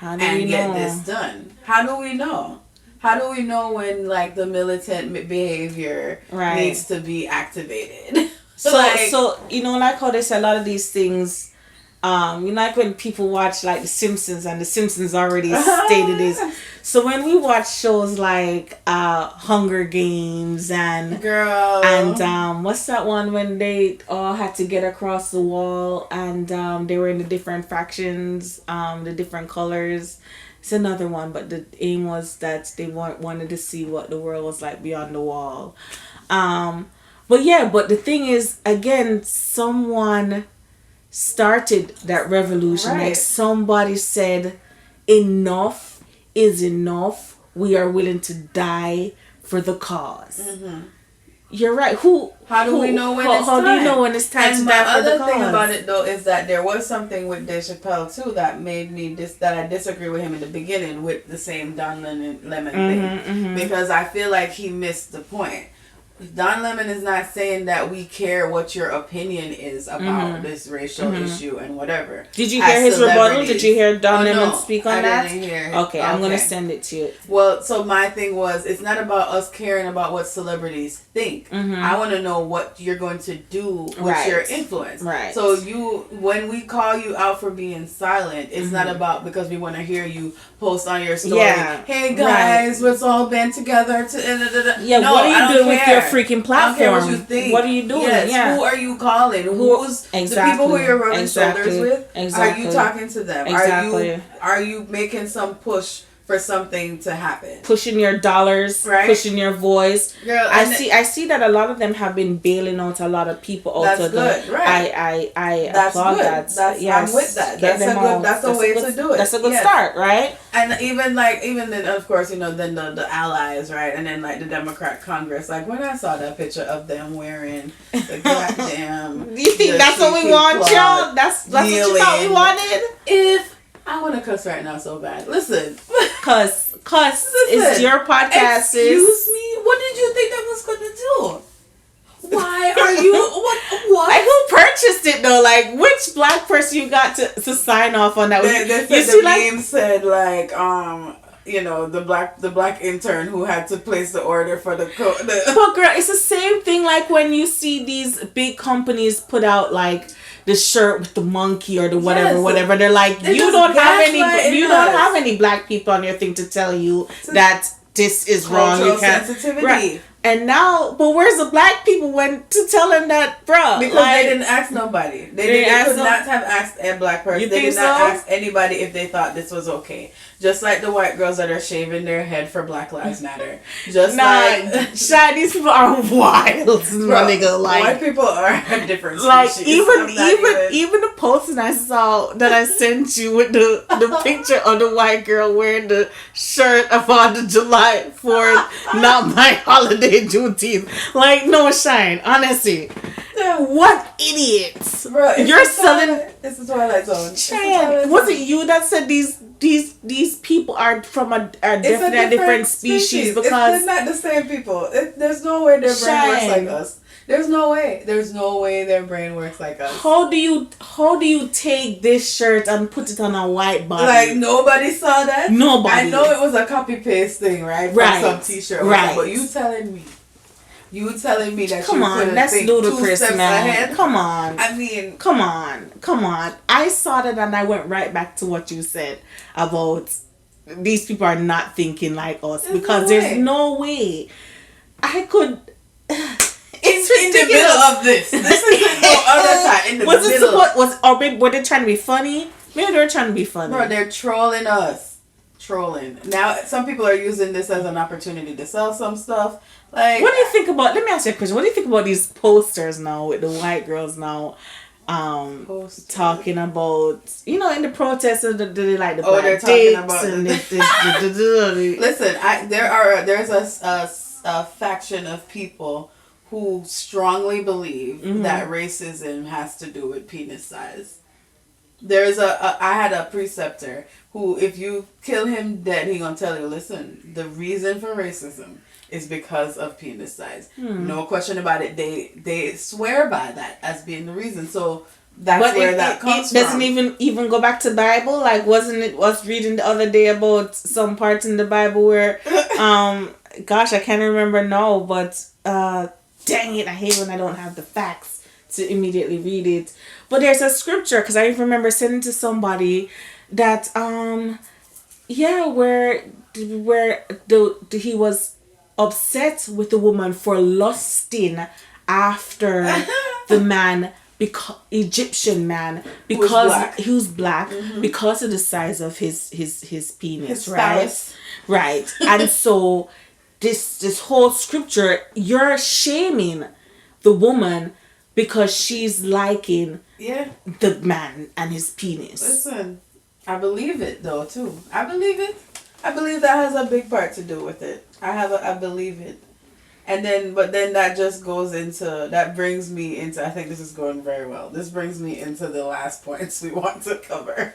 and get this done? How do we know? How do we know when, like, the militant behavior needs to be activated? So you know, like how they say a lot of these things, you know, like when people watch like The Simpsons, and The Simpsons already stated this. So when we watch shows like Hunger Games and what's that one when they all had to get across the wall and they were in the different factions, the different colors. It's another one, but the aim was that they wanted to see what the world was like beyond the wall. But the thing is, again, someone started that revolution. Right. Like somebody said, enough is enough. We are willing to die for the cause. You're right. How do we know when it's time? How do you know when it's time to die for the cause? The other thing about it, though, is that there was something with Dave Chappelle, too, that made me that I disagree with him in the beginning with the same Don Lemon thing. Because I feel like he missed the point. Don Lemon is not saying that we care what your opinion is about this racial issue and whatever. Did you hear his rebuttal? Did you hear Don Lemon speak on that? I didn't hear it. Okay, I'm going to send it to you. Well, so my thing was, it's not about us caring about what celebrities think. I want to know what you're going to do with your influence. Right. So when we call you out for being silent, it's not about because we want to hear you post on your story. Yeah. Hey guys, let's all band together to. Yeah. No, what are you doing with your freaking platform? I don't care what you think. What are you doing? Yes. Who are you calling? Who's the people who you're rubbing shoulders with? Are you talking to them? Are you making some push for something to happen. Pushing your dollars, right? Pushing your voice. Girl, I see that a lot of them have been bailing out a lot of people out of the. Right. I that's applaud good. that. That's yes, I'm with that. Get That's a good. out. That's a way to do it. That's a good start, right? And even then, of course, then the allies, right? And then like the Democrat Congress. Like when I saw that picture of them wearing the goddamn. You think that's what we want, y'all? That's what you thought we wanted. If I want to cuss right now so bad, listen. Cuss. It's your podcast. Excuse me. What did you think that was gonna do? Why are you what? Like who purchased it though? Like which black person you got to sign off on that? They said the meme said like the black intern who had to place the order for the But girl, it's the same thing like when you see these big companies put out like the shirt with the monkey or the whatever. They're like, you don't have any black people on your thing to tell you that this is wrong. You can't. Sensitivity. Right. And now, but where's the black people when to tell them that, bruh? Because they didn't ask nobody. They could not have asked a black person. They did not ask anybody if they thought this was okay. Just like the white girls that are shaving their head for Black Lives Matter. Just like these people are wild, my nigga. Like white people are a different species. Like even the posting I saw that I sent you with the picture of the white girl wearing the shirt about the July 4th, not my holiday Juneteenth. Like no shine, honestly. What idiots! Bro, you're selling. It's the Twilight Zone. Was it you that said these people are from a different species because they're not the same people. There's no way their brain works like us. There's no way their brain works like us. How do you take this shirt and put it on a white body? Like nobody saw that. Nobody. I know it was a copy paste thing, right? From some T-shirt, right? But you telling me that come on, that's ludicrous, man. Ahead? Come on. I mean, come on. I saw that and I went right back to what you said about these people are not thinking like us because there's no way I could. It's in the middle of this. This is no other time. In the middle. Were they trying to be funny? Maybe they were trying to be funny. Bro, they're trolling us. Trolling. Now, some people are using this as an opportunity to sell some stuff. Like, what do you think about? Let me ask you a question. What do you think about these posters now with the white girls now? Talking about in the protests they like the black dicks and listen, there's a faction of people who strongly believe that racism has to do with penis size. I had a preceptor who, if you kill him dead, he gonna tell you, listen, the reason for racism is because of penis size. No question about it. They swear by that as being the reason. So that's where that comes from. It doesn't even go back to Bible. Like, wasn't it was reading the other day about some parts in the Bible where gosh, I can't remember now, but dang it, I hate when I don't have the facts to immediately read it. But there's a scripture, because I remember sending to somebody that where he was upset with the woman for lusting after the man, Egyptian man, because he was black because of the size of his penis, right? And so this whole scripture, you're shaming the woman because she's liking the man and his penis. Listen, I believe it though too. I believe it. I believe that has a big part to do with it. I believe it. And then that just brings me into, I think this is going very well. This brings me into the last points we want to cover.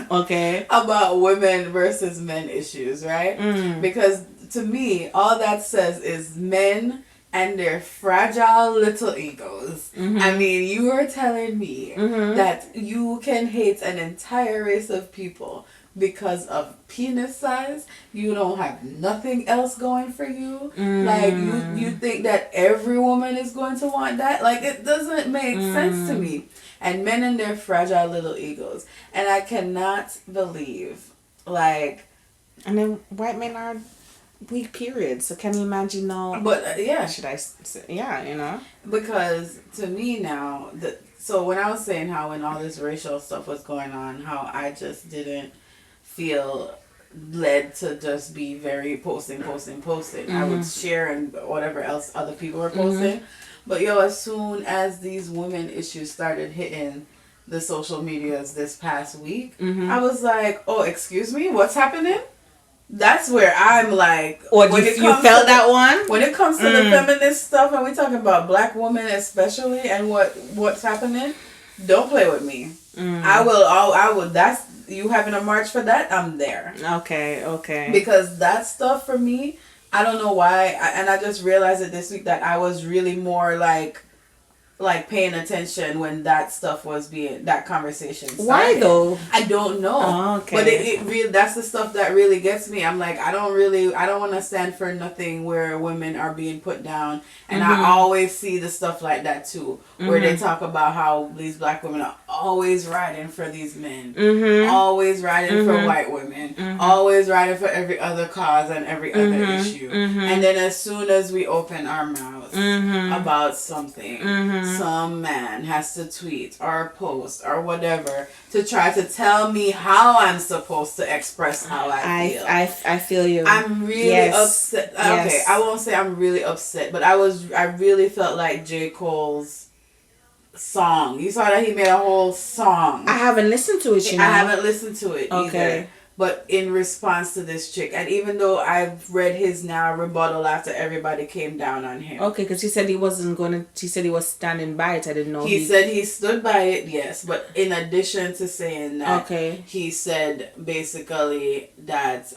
Okay. About women versus men issues, right? Because to me, all that says is men and their fragile little egos. I mean, you are telling me that you can hate an entire race of people because of penis size. You don't have nothing else going for you. Like, you think that every woman is going to want that? Like, it doesn't make sense to me. And men and their fragile little egos. And I cannot believe, like... And then white men are weak periods. So can you imagine now? But, should I say, yeah, Because to me now, so when I was saying how when all this racial stuff was going on, how I just didn't feel led to just be very posting. I would share and whatever else other people were posting. But yo, as soon as these women issues started hitting the social medias this past week, I was like, oh, excuse me, what's happening? That's where I'm like, or you felt that one? When it comes to the feminist stuff, and we're talking about black women especially, and what's happening, don't play with me. I will, that's, you having a march for that, I'm there. Okay. Because that stuff for me, I don't know why, and I just realized it this week that I was really more like paying attention when that stuff was that conversation started. Why though? I don't know. Oh, okay. But it really, that's the stuff that really gets me. I'm like, I don't want to stand for nothing where women are being put down. And I always see the stuff like that too, where they talk about how these black women are always riding for these men, always riding for white women, always riding for every other cause and every other issue. And then as soon as we open our mouths about something, some man has to tweet or post or whatever to try to tell me how I'm supposed to express how I feel. I feel you. I'm really upset. Okay, I won't say I'm really upset, but I really felt like J. Cole's song. You saw that he made a whole song. I haven't listened to it, I haven't listened to it either. But in response to this chick, and even though I've read his now rebuttal after everybody came down on him. Okay, because he said he wasn't going to, he said he was standing by it. I didn't know. He said he stood by it, yes. But in addition to saying that, he said basically that,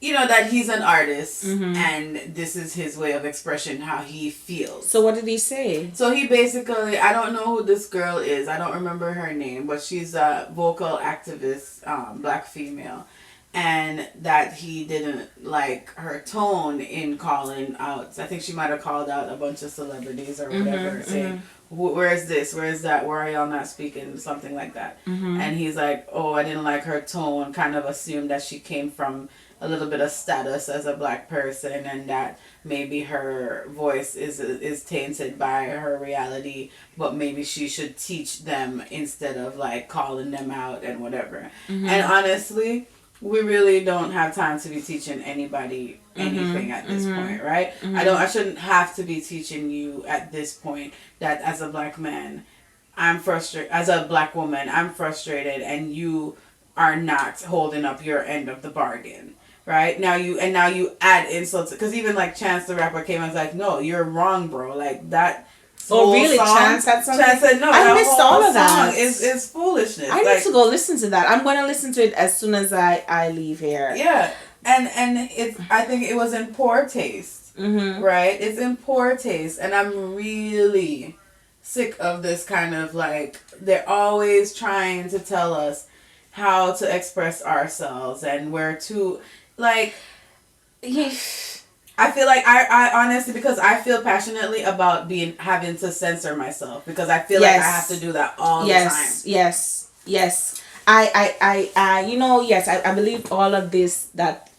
that he's an artist and this is his way of expression how he feels. So what did he say? So he basically, I don't know who this girl is. I don't remember her name, but she's a vocal activist, black female. And that he didn't like her tone in calling out. I think she might have called out a bunch of celebrities or whatever, saying, where is this? Where is that? Why are y'all not speaking? Something like that. And he's like, oh, I didn't like her tone. Kind of assumed that she came from a little bit of status as a black person and that maybe her voice is tainted by her reality, but maybe she should teach them instead of like calling them out and whatever. And honestly, we really don't have time to be teaching anybody anything at this point, right? I shouldn't have to be teaching you at this point that as a black man, I'm frustrated. As a black woman, I'm frustrated and you are not holding up your end of the bargain. Right? Now you add insults. Because even like Chance the Rapper came and was like, no, you're wrong, bro. Like that. Oh, really? Song, Chance had something? Chance said, no, I missed all of that. Is foolishness. I need to go listen to that. I'm going to listen to it as soon as I leave here. Yeah. And I think it was in poor taste. Right? It's in poor taste. And I'm really sick of this kind of like, they're always trying to tell us how to express ourselves and where to... Like, I feel like I honestly, because I feel passionately about having to censor myself because I feel like I have to do that all the time. Yes. I I believe all of this that,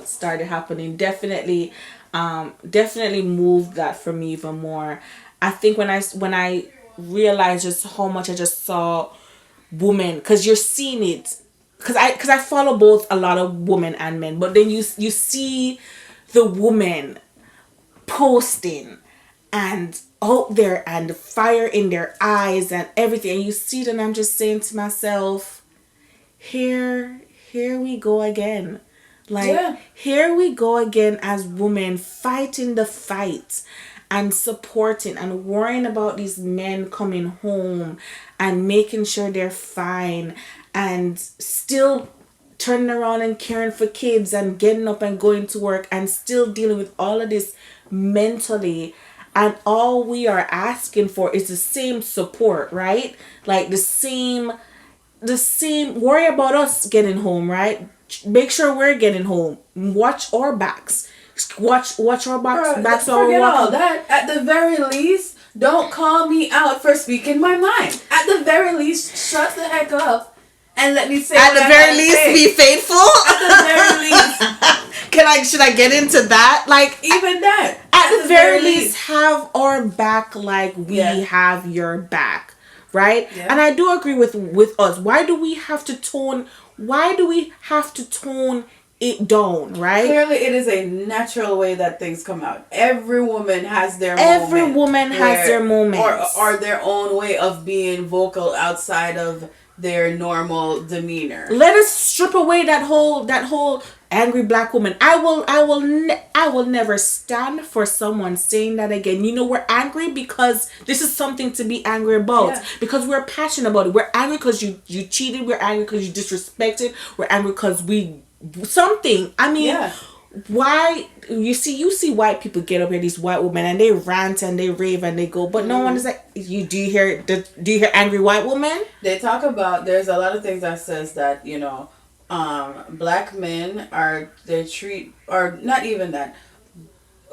started happening definitely moved that for me even more. I think when I realized just how much I just saw women, because you're seeing it. Because I follow both a lot of women and men, but then you see the women posting and out there and the fire in their eyes and everything, and you see it, and I'm just saying to myself, here we go again. Here we go again as women fighting the fight and supporting and worrying about these men coming home and making sure they're fine and still turning around and caring for kids and getting up and going to work and still dealing with all of this mentally. And all we are asking for is the same support, right? Like the same worry about us getting home, right? Make sure we're getting home. Watch our backs. Watch our backs. Forget all that. At the very least, don't call me out for speaking my mind. At the very least, shut the heck up. And let me say at the very least be faithful. At the very least. Should I get into that? Like even that. At the very least have our back like we have your back. right? Yeah. And I do agree with us. Why do we have to tone it down, right? Clearly, it is a natural way that things come out. Every woman has their Every moment woman has their moments. or their own way of being vocal outside of their normal demeanor. Let us strip away that whole angry black woman. I will never stand for someone saying that again. You know, we're angry because this is something to be angry about. Yeah. Because we're passionate about it. We're angry because you cheated. We're angry because you disrespected. We're angry because we something. I mean, Yeah. why you see white people get up here, these white women, and they rant and they rave and they go, but no one is like, do you hear angry white women? They talk about, there's a lot of things that says that, you know, black men or not even that,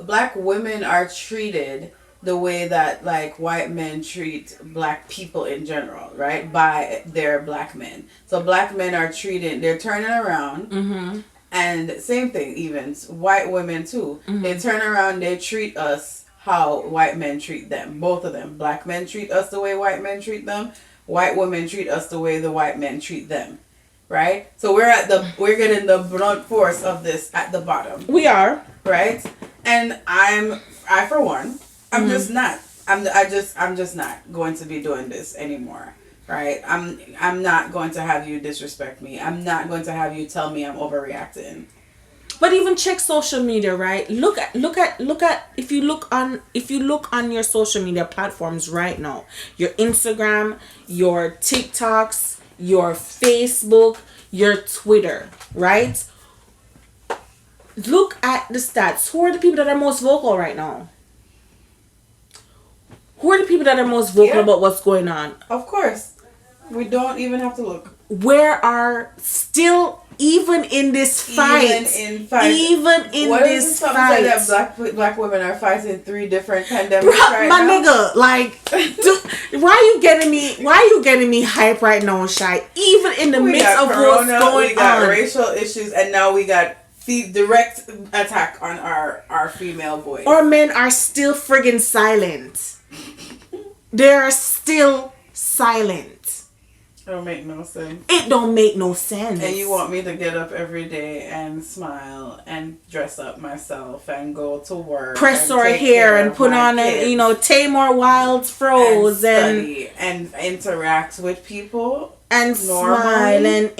black women are treated the way that like white men treat black people in general, right? By their black men. So black men are treated, they're turning around. Mm-hmm. And same thing, even white women too. Mm-hmm. They turn around, they treat us how white men treat them. Both of them. Black men treat us the way white men treat them. White women treat us the way the white men treat them. Right? So we're getting the blunt force of this at the bottom. We are. Right? And I for one, I'm just not. I'm just not going to be doing this anymore. Right? I'm not going to have you disrespect me. I'm not going to have you tell me I'm overreacting. But even check social media, right? Look at if you look on your social media platforms right now, your Instagram, your TikToks, your Facebook, your Twitter, right? Look at the stats. Who are the people that are most vocal right now? Who are the people that are most vocal about what's going on? Of course. We don't even have to look. Where are still even in this fight? Even in what this is the fight. That black women are fighting 3 different pandemics Bruh, my now? nigga, like, why you getting me hype right now, Shy? Even in the midst of what's going on, we got racial issues, and now we got direct attack on our female voice. Our men are still friggin' silent. They're still silent. It don't make no sense. It don't make no sense. And you want me to get up every day and smile and dress up myself and go to work, press our hair and put on Tamar Wild's froze and study and interact with people and smile and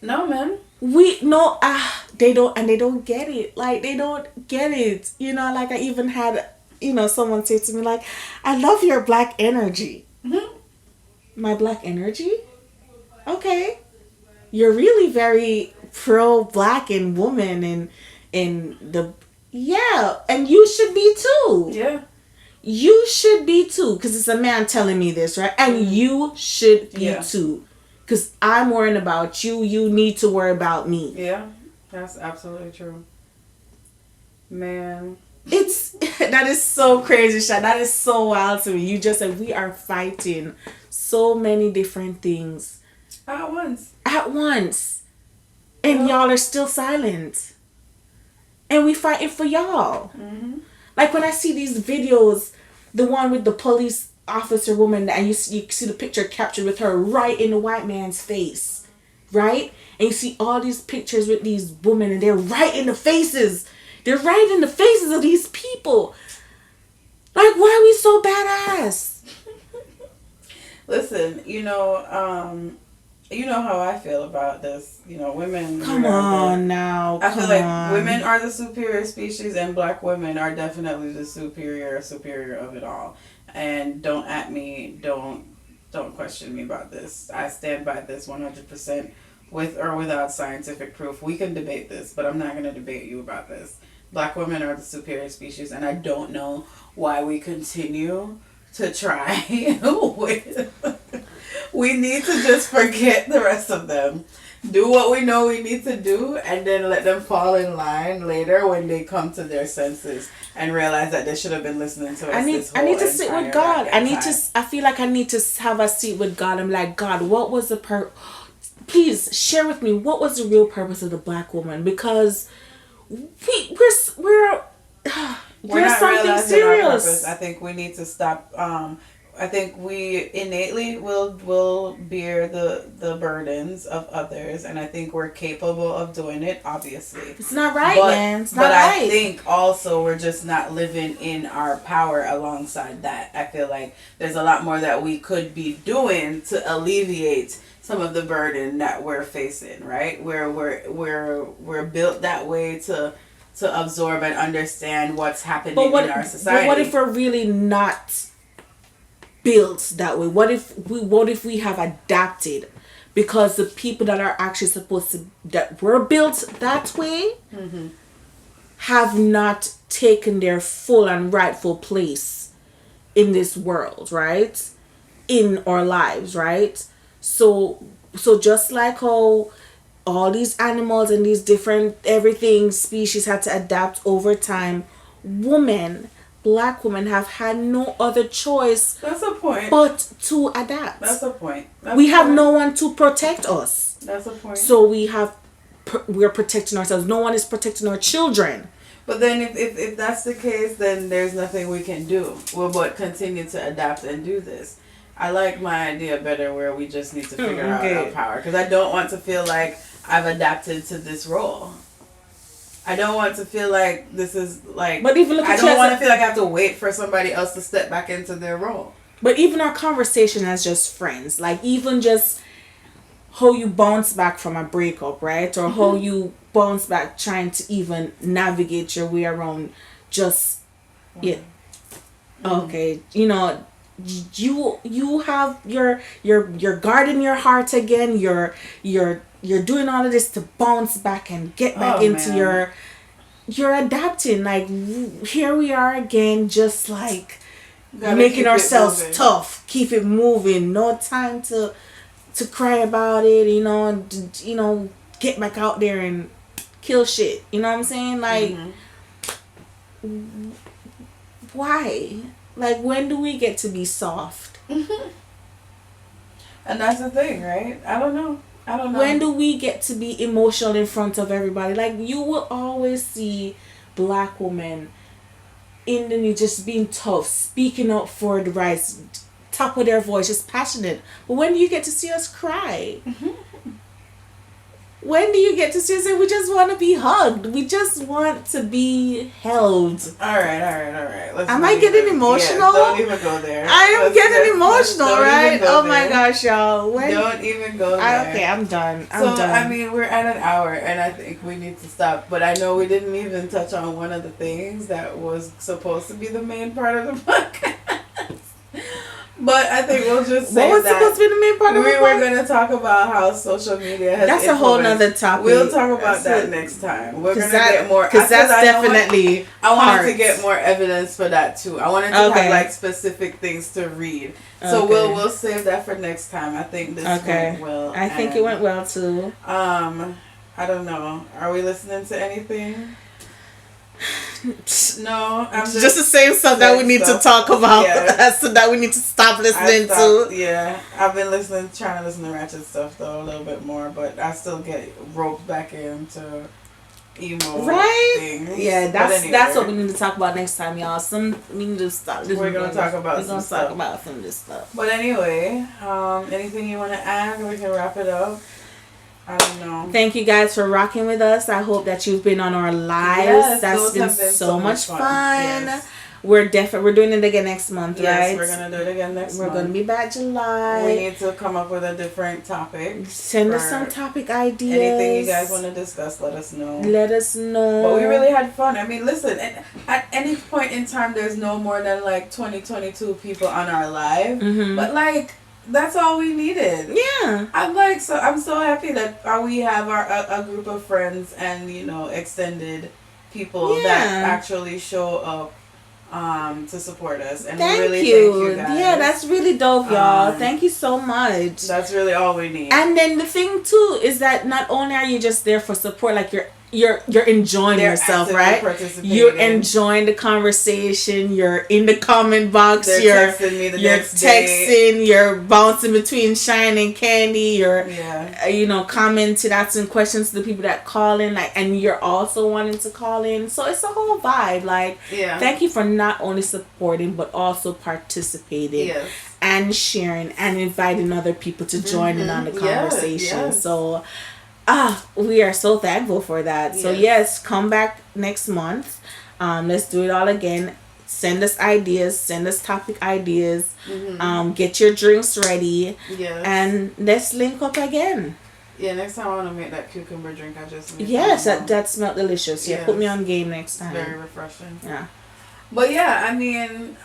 no, man. They don't get it. Like, they don't get it. You know, like, I even had someone say to me, like, I love your black energy. Mm-hmm. My black energy? Okay. You're really very pro-black and woman and and you should be too. Yeah. You should be too, because it's a man telling me this, right? And you should be too. Because I'm worrying about you. You need to worry about me. Yeah, that's absolutely true. Man. That is so crazy, Sha. That is so wild to me. You just said we are fighting so many different things At once. And y'all are still silent. And we fighting for y'all. Mm-hmm. Like, when I see these videos, the one with the police officer woman, and you see the picture captured with her right in the white man's face, right? And you see all these pictures with these women, and they're right in the faces. They're right in the faces of these people. Like, why are we so badass? Listen, you know how I feel about this. Women. Come on now. I feel like women are the superior species, and black women are definitely the superior of it all. And don't at me. Don't question me about this. I stand by this 100%, with or without scientific proof. We can debate this, but I'm not going to debate you about this. Black women are the superior species, and I don't know why we continue to try. We need to just forget the rest of them. Do what we know we need to do, and then let them fall in line later when they come to their senses and realize that they should have been listening to us. I need to sit with God. I feel like I need to have a seat with God. I'm like, God, what was the please share with me, what was the real purpose of the black woman? Because we're not something realizing serious. Our purpose. I think we need to stop. I think we innately will bear the burdens of others, and I think we're capable of doing it. Obviously, It's not right, but man. It's not but right. I think also we're just not living in our power. Alongside that, I feel like there's a lot more that we could be doing to alleviate some of the burden that we're facing. Right, where we're built that way to absorb and understand what's happening in our society. But what if we're really not built that way? What if we have adapted because the people that are actually supposed to, that were built that way, have not taken their full and rightful place in this world, right? In our lives, right? So just like how all these animals and these different everything species had to adapt over time, Black women have had no other choice. That's a point. But to adapt. That's a point. We have no one to protect us. That's a point. So we're protecting ourselves. No one is protecting our children. But then if that's the case, then there's nothing we can do. We'll but continue to adapt and do this. I like my idea better where we just need to figure out our power. Because I don't want to feel like I've adapted to this role. I don't want to feel like this is like... But even look at I don't want to feel like I have to wait for somebody else to step back into their role. But even our conversation as just friends, like even just how you bounce back from a breakup, right? Or how you bounce back trying to even navigate your way around just... Yeah. Okay. You know... You have your guard in your heart again. You're doing all of this to bounce back and get back into you're adapting. Like here we are again, just like making ourselves tough. Keep it moving. No time to cry about it. You know, get back out there and kill shit. You know what I'm saying? Like why? Like, when do we get to be soft? And that's the thing, right? I don't know. When do we get to be emotional in front of everybody? Like, you will always see Black women in the news just being tough, speaking up for the rights, top of their voice, just passionate. But when do you get to see us cry? When do you get to see us say we just want to be hugged? We just want to be held. All right. Am I getting emotional? Yeah, don't even go there. I am getting emotional, right? Oh my gosh, y'all. Don't even go there. Okay, I'm done. I mean, we're at an hour, and I think we need to stop. But I know we didn't even touch on one of the things that was supposed to be the main part of the podcast. But I think we'll just say what was supposed to be the main part of the podcast? We were going to talk about how social media has That's a whole nother topic. We'll talk about that next time. We're going to get more... Because that's definitely I wanted to get more evidence for that too. I wanted to have like specific things to read. So we'll save that for next time. I think this went well. I think it went well too. I don't know. Are we listening to anything? No, I'm just the same stuff that we need to talk about. So that we need to stop listening to. Yeah, I've been trying to listen to ratchet stuff though a little bit more, but I still get roped back into emo things. Yeah, that's what we need to talk about next time, y'all. We need to stop. We're gonna talk about some of this stuff. But anyway, anything you want to add? We can wrap it up. I don't know. Thank you guys for rocking with us. I hope that you've been on our lives. Yes, that's been so much fun. Yes. We're doing it again next month, right? Yes, we're gonna do it again next month. We're gonna be back July. We need to come up with a different topic. Send us some topic ideas. Anything you guys want to discuss, let us know. But we really had fun. I mean, listen, at any point in time, there's no more than like 22 people on our live. But like, that's all we needed. Yeah. I'm so happy that we have a group of friends and, you know, extended people that actually show up to support us. And thank we really you. Thank you guys. Yeah, that's really dope, y'all. Thank you so much. That's really all we need. And then the thing too is that not only are you just there for support, like you're you're enjoying They're yourself, actively right? participating. You're enjoying the conversation. You're in the comment box. They're texting me the next day. You're bouncing between Shine and Candy. You're Yeah. commenting, asking questions to the people that call in, like, and you're also wanting to call in. So it's a whole vibe. Like, thank you for not only supporting but also participating. Yes. And sharing and inviting other people to join in on the conversation. Yes. So we are so thankful for that. So yes, come back next month. Let's do it all again. Send us ideas, send us topic ideas. Get your drinks ready. Yes. And let's link up again. Yeah, next time I want to make that cucumber drink I just made. Yes, that smelled delicious. Yeah, put me on game next time. Very refreshing. Yeah. But yeah, I mean,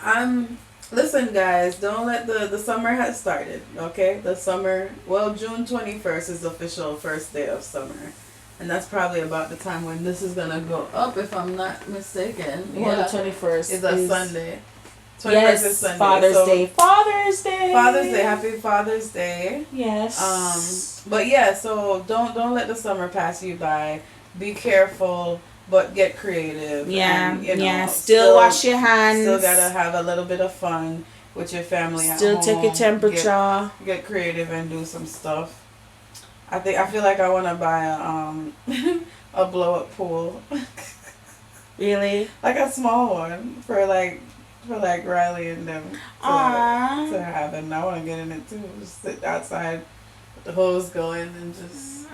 listen, guys, don't let the summer has started, okay? The summer, June 21st is the official first day of summer. And that's probably about the time when this is going to go up, if I'm not mistaken. Well, the 21st is a Sunday. 21st is Sunday. Father's Day. Father's Day. Father's Day. Happy Father's Day. Yes. But yeah, so don't let the summer pass you by. Be careful. But get creative. Yeah, and, Still wash your hands. Still gotta have a little bit of fun with your family at home. Still take your temperature. Get creative and do some stuff. I feel like I want to buy a blow up pool. Really? Like a small one for Riley and them to have, and I want to get in it too. Just sit outside with the hose going and just.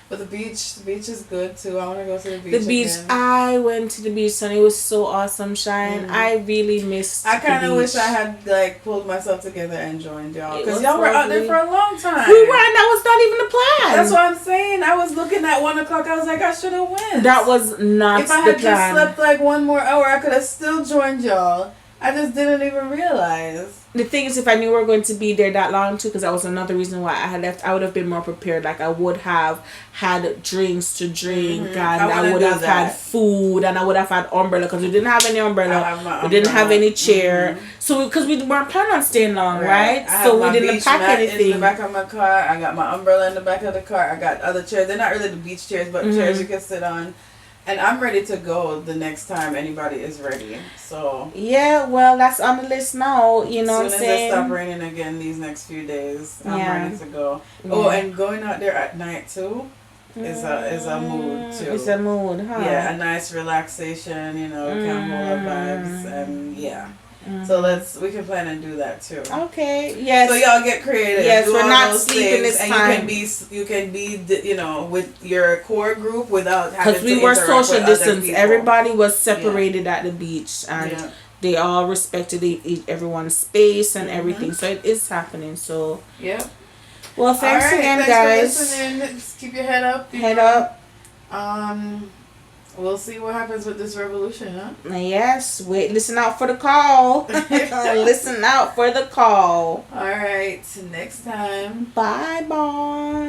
But the beach is good too. I want to go to the beach. The beach. Again. I went to the beach and it was so awesome, Shine. I really missed. I kind of wish I had pulled myself together and joined y'all, because y'all were out there for a long time. We were, and that was not even the plan. That's what I'm saying. I was looking at 1 o'clock. I was like, I should have went. That was not the plan. If I had just slept 1 more hour, I could have still joined y'all. I just didn't even realize. The thing is, if I knew we were going to be there that long too, because that was another reason why I had left, I would have been more prepared. Like, I would have had drinks to drink, and I would have had food, and I would have had umbrella, because we didn't have any umbrella. We didn't have any chair. So, because we weren't planning on staying long, right? So we didn't pack anything. In the back of my car. I got my umbrella in the back of the car. I got other chairs. They're not really the beach chairs, but chairs you can sit on. And I'm ready to go the next time anybody is ready. So yeah, well, that's on the list now. You know what I'm saying? As soon as it stop raining again these next few days, I'm ready to go. Yeah. Oh, and going out there at night too is a mood too. It's a mood, huh? Yeah, a nice relaxation. Campfire vibes, and yeah. So we can plan and do that too. Okay. Yes. So y'all get creative. Yes, do we're all not those sleeping things, this time. And you can be with your core group without having to because we were social distance. Everybody was separated at the beach, and they all respected everyone's space and everything. So it is happening. So yeah. Well, thanks again, thanks guys. For listening. Just keep your head up. Head up. We'll see what happens with this revolution, huh? Yes. Listen out for the call. Listen out for the call. All right. Next time. Bye, bye.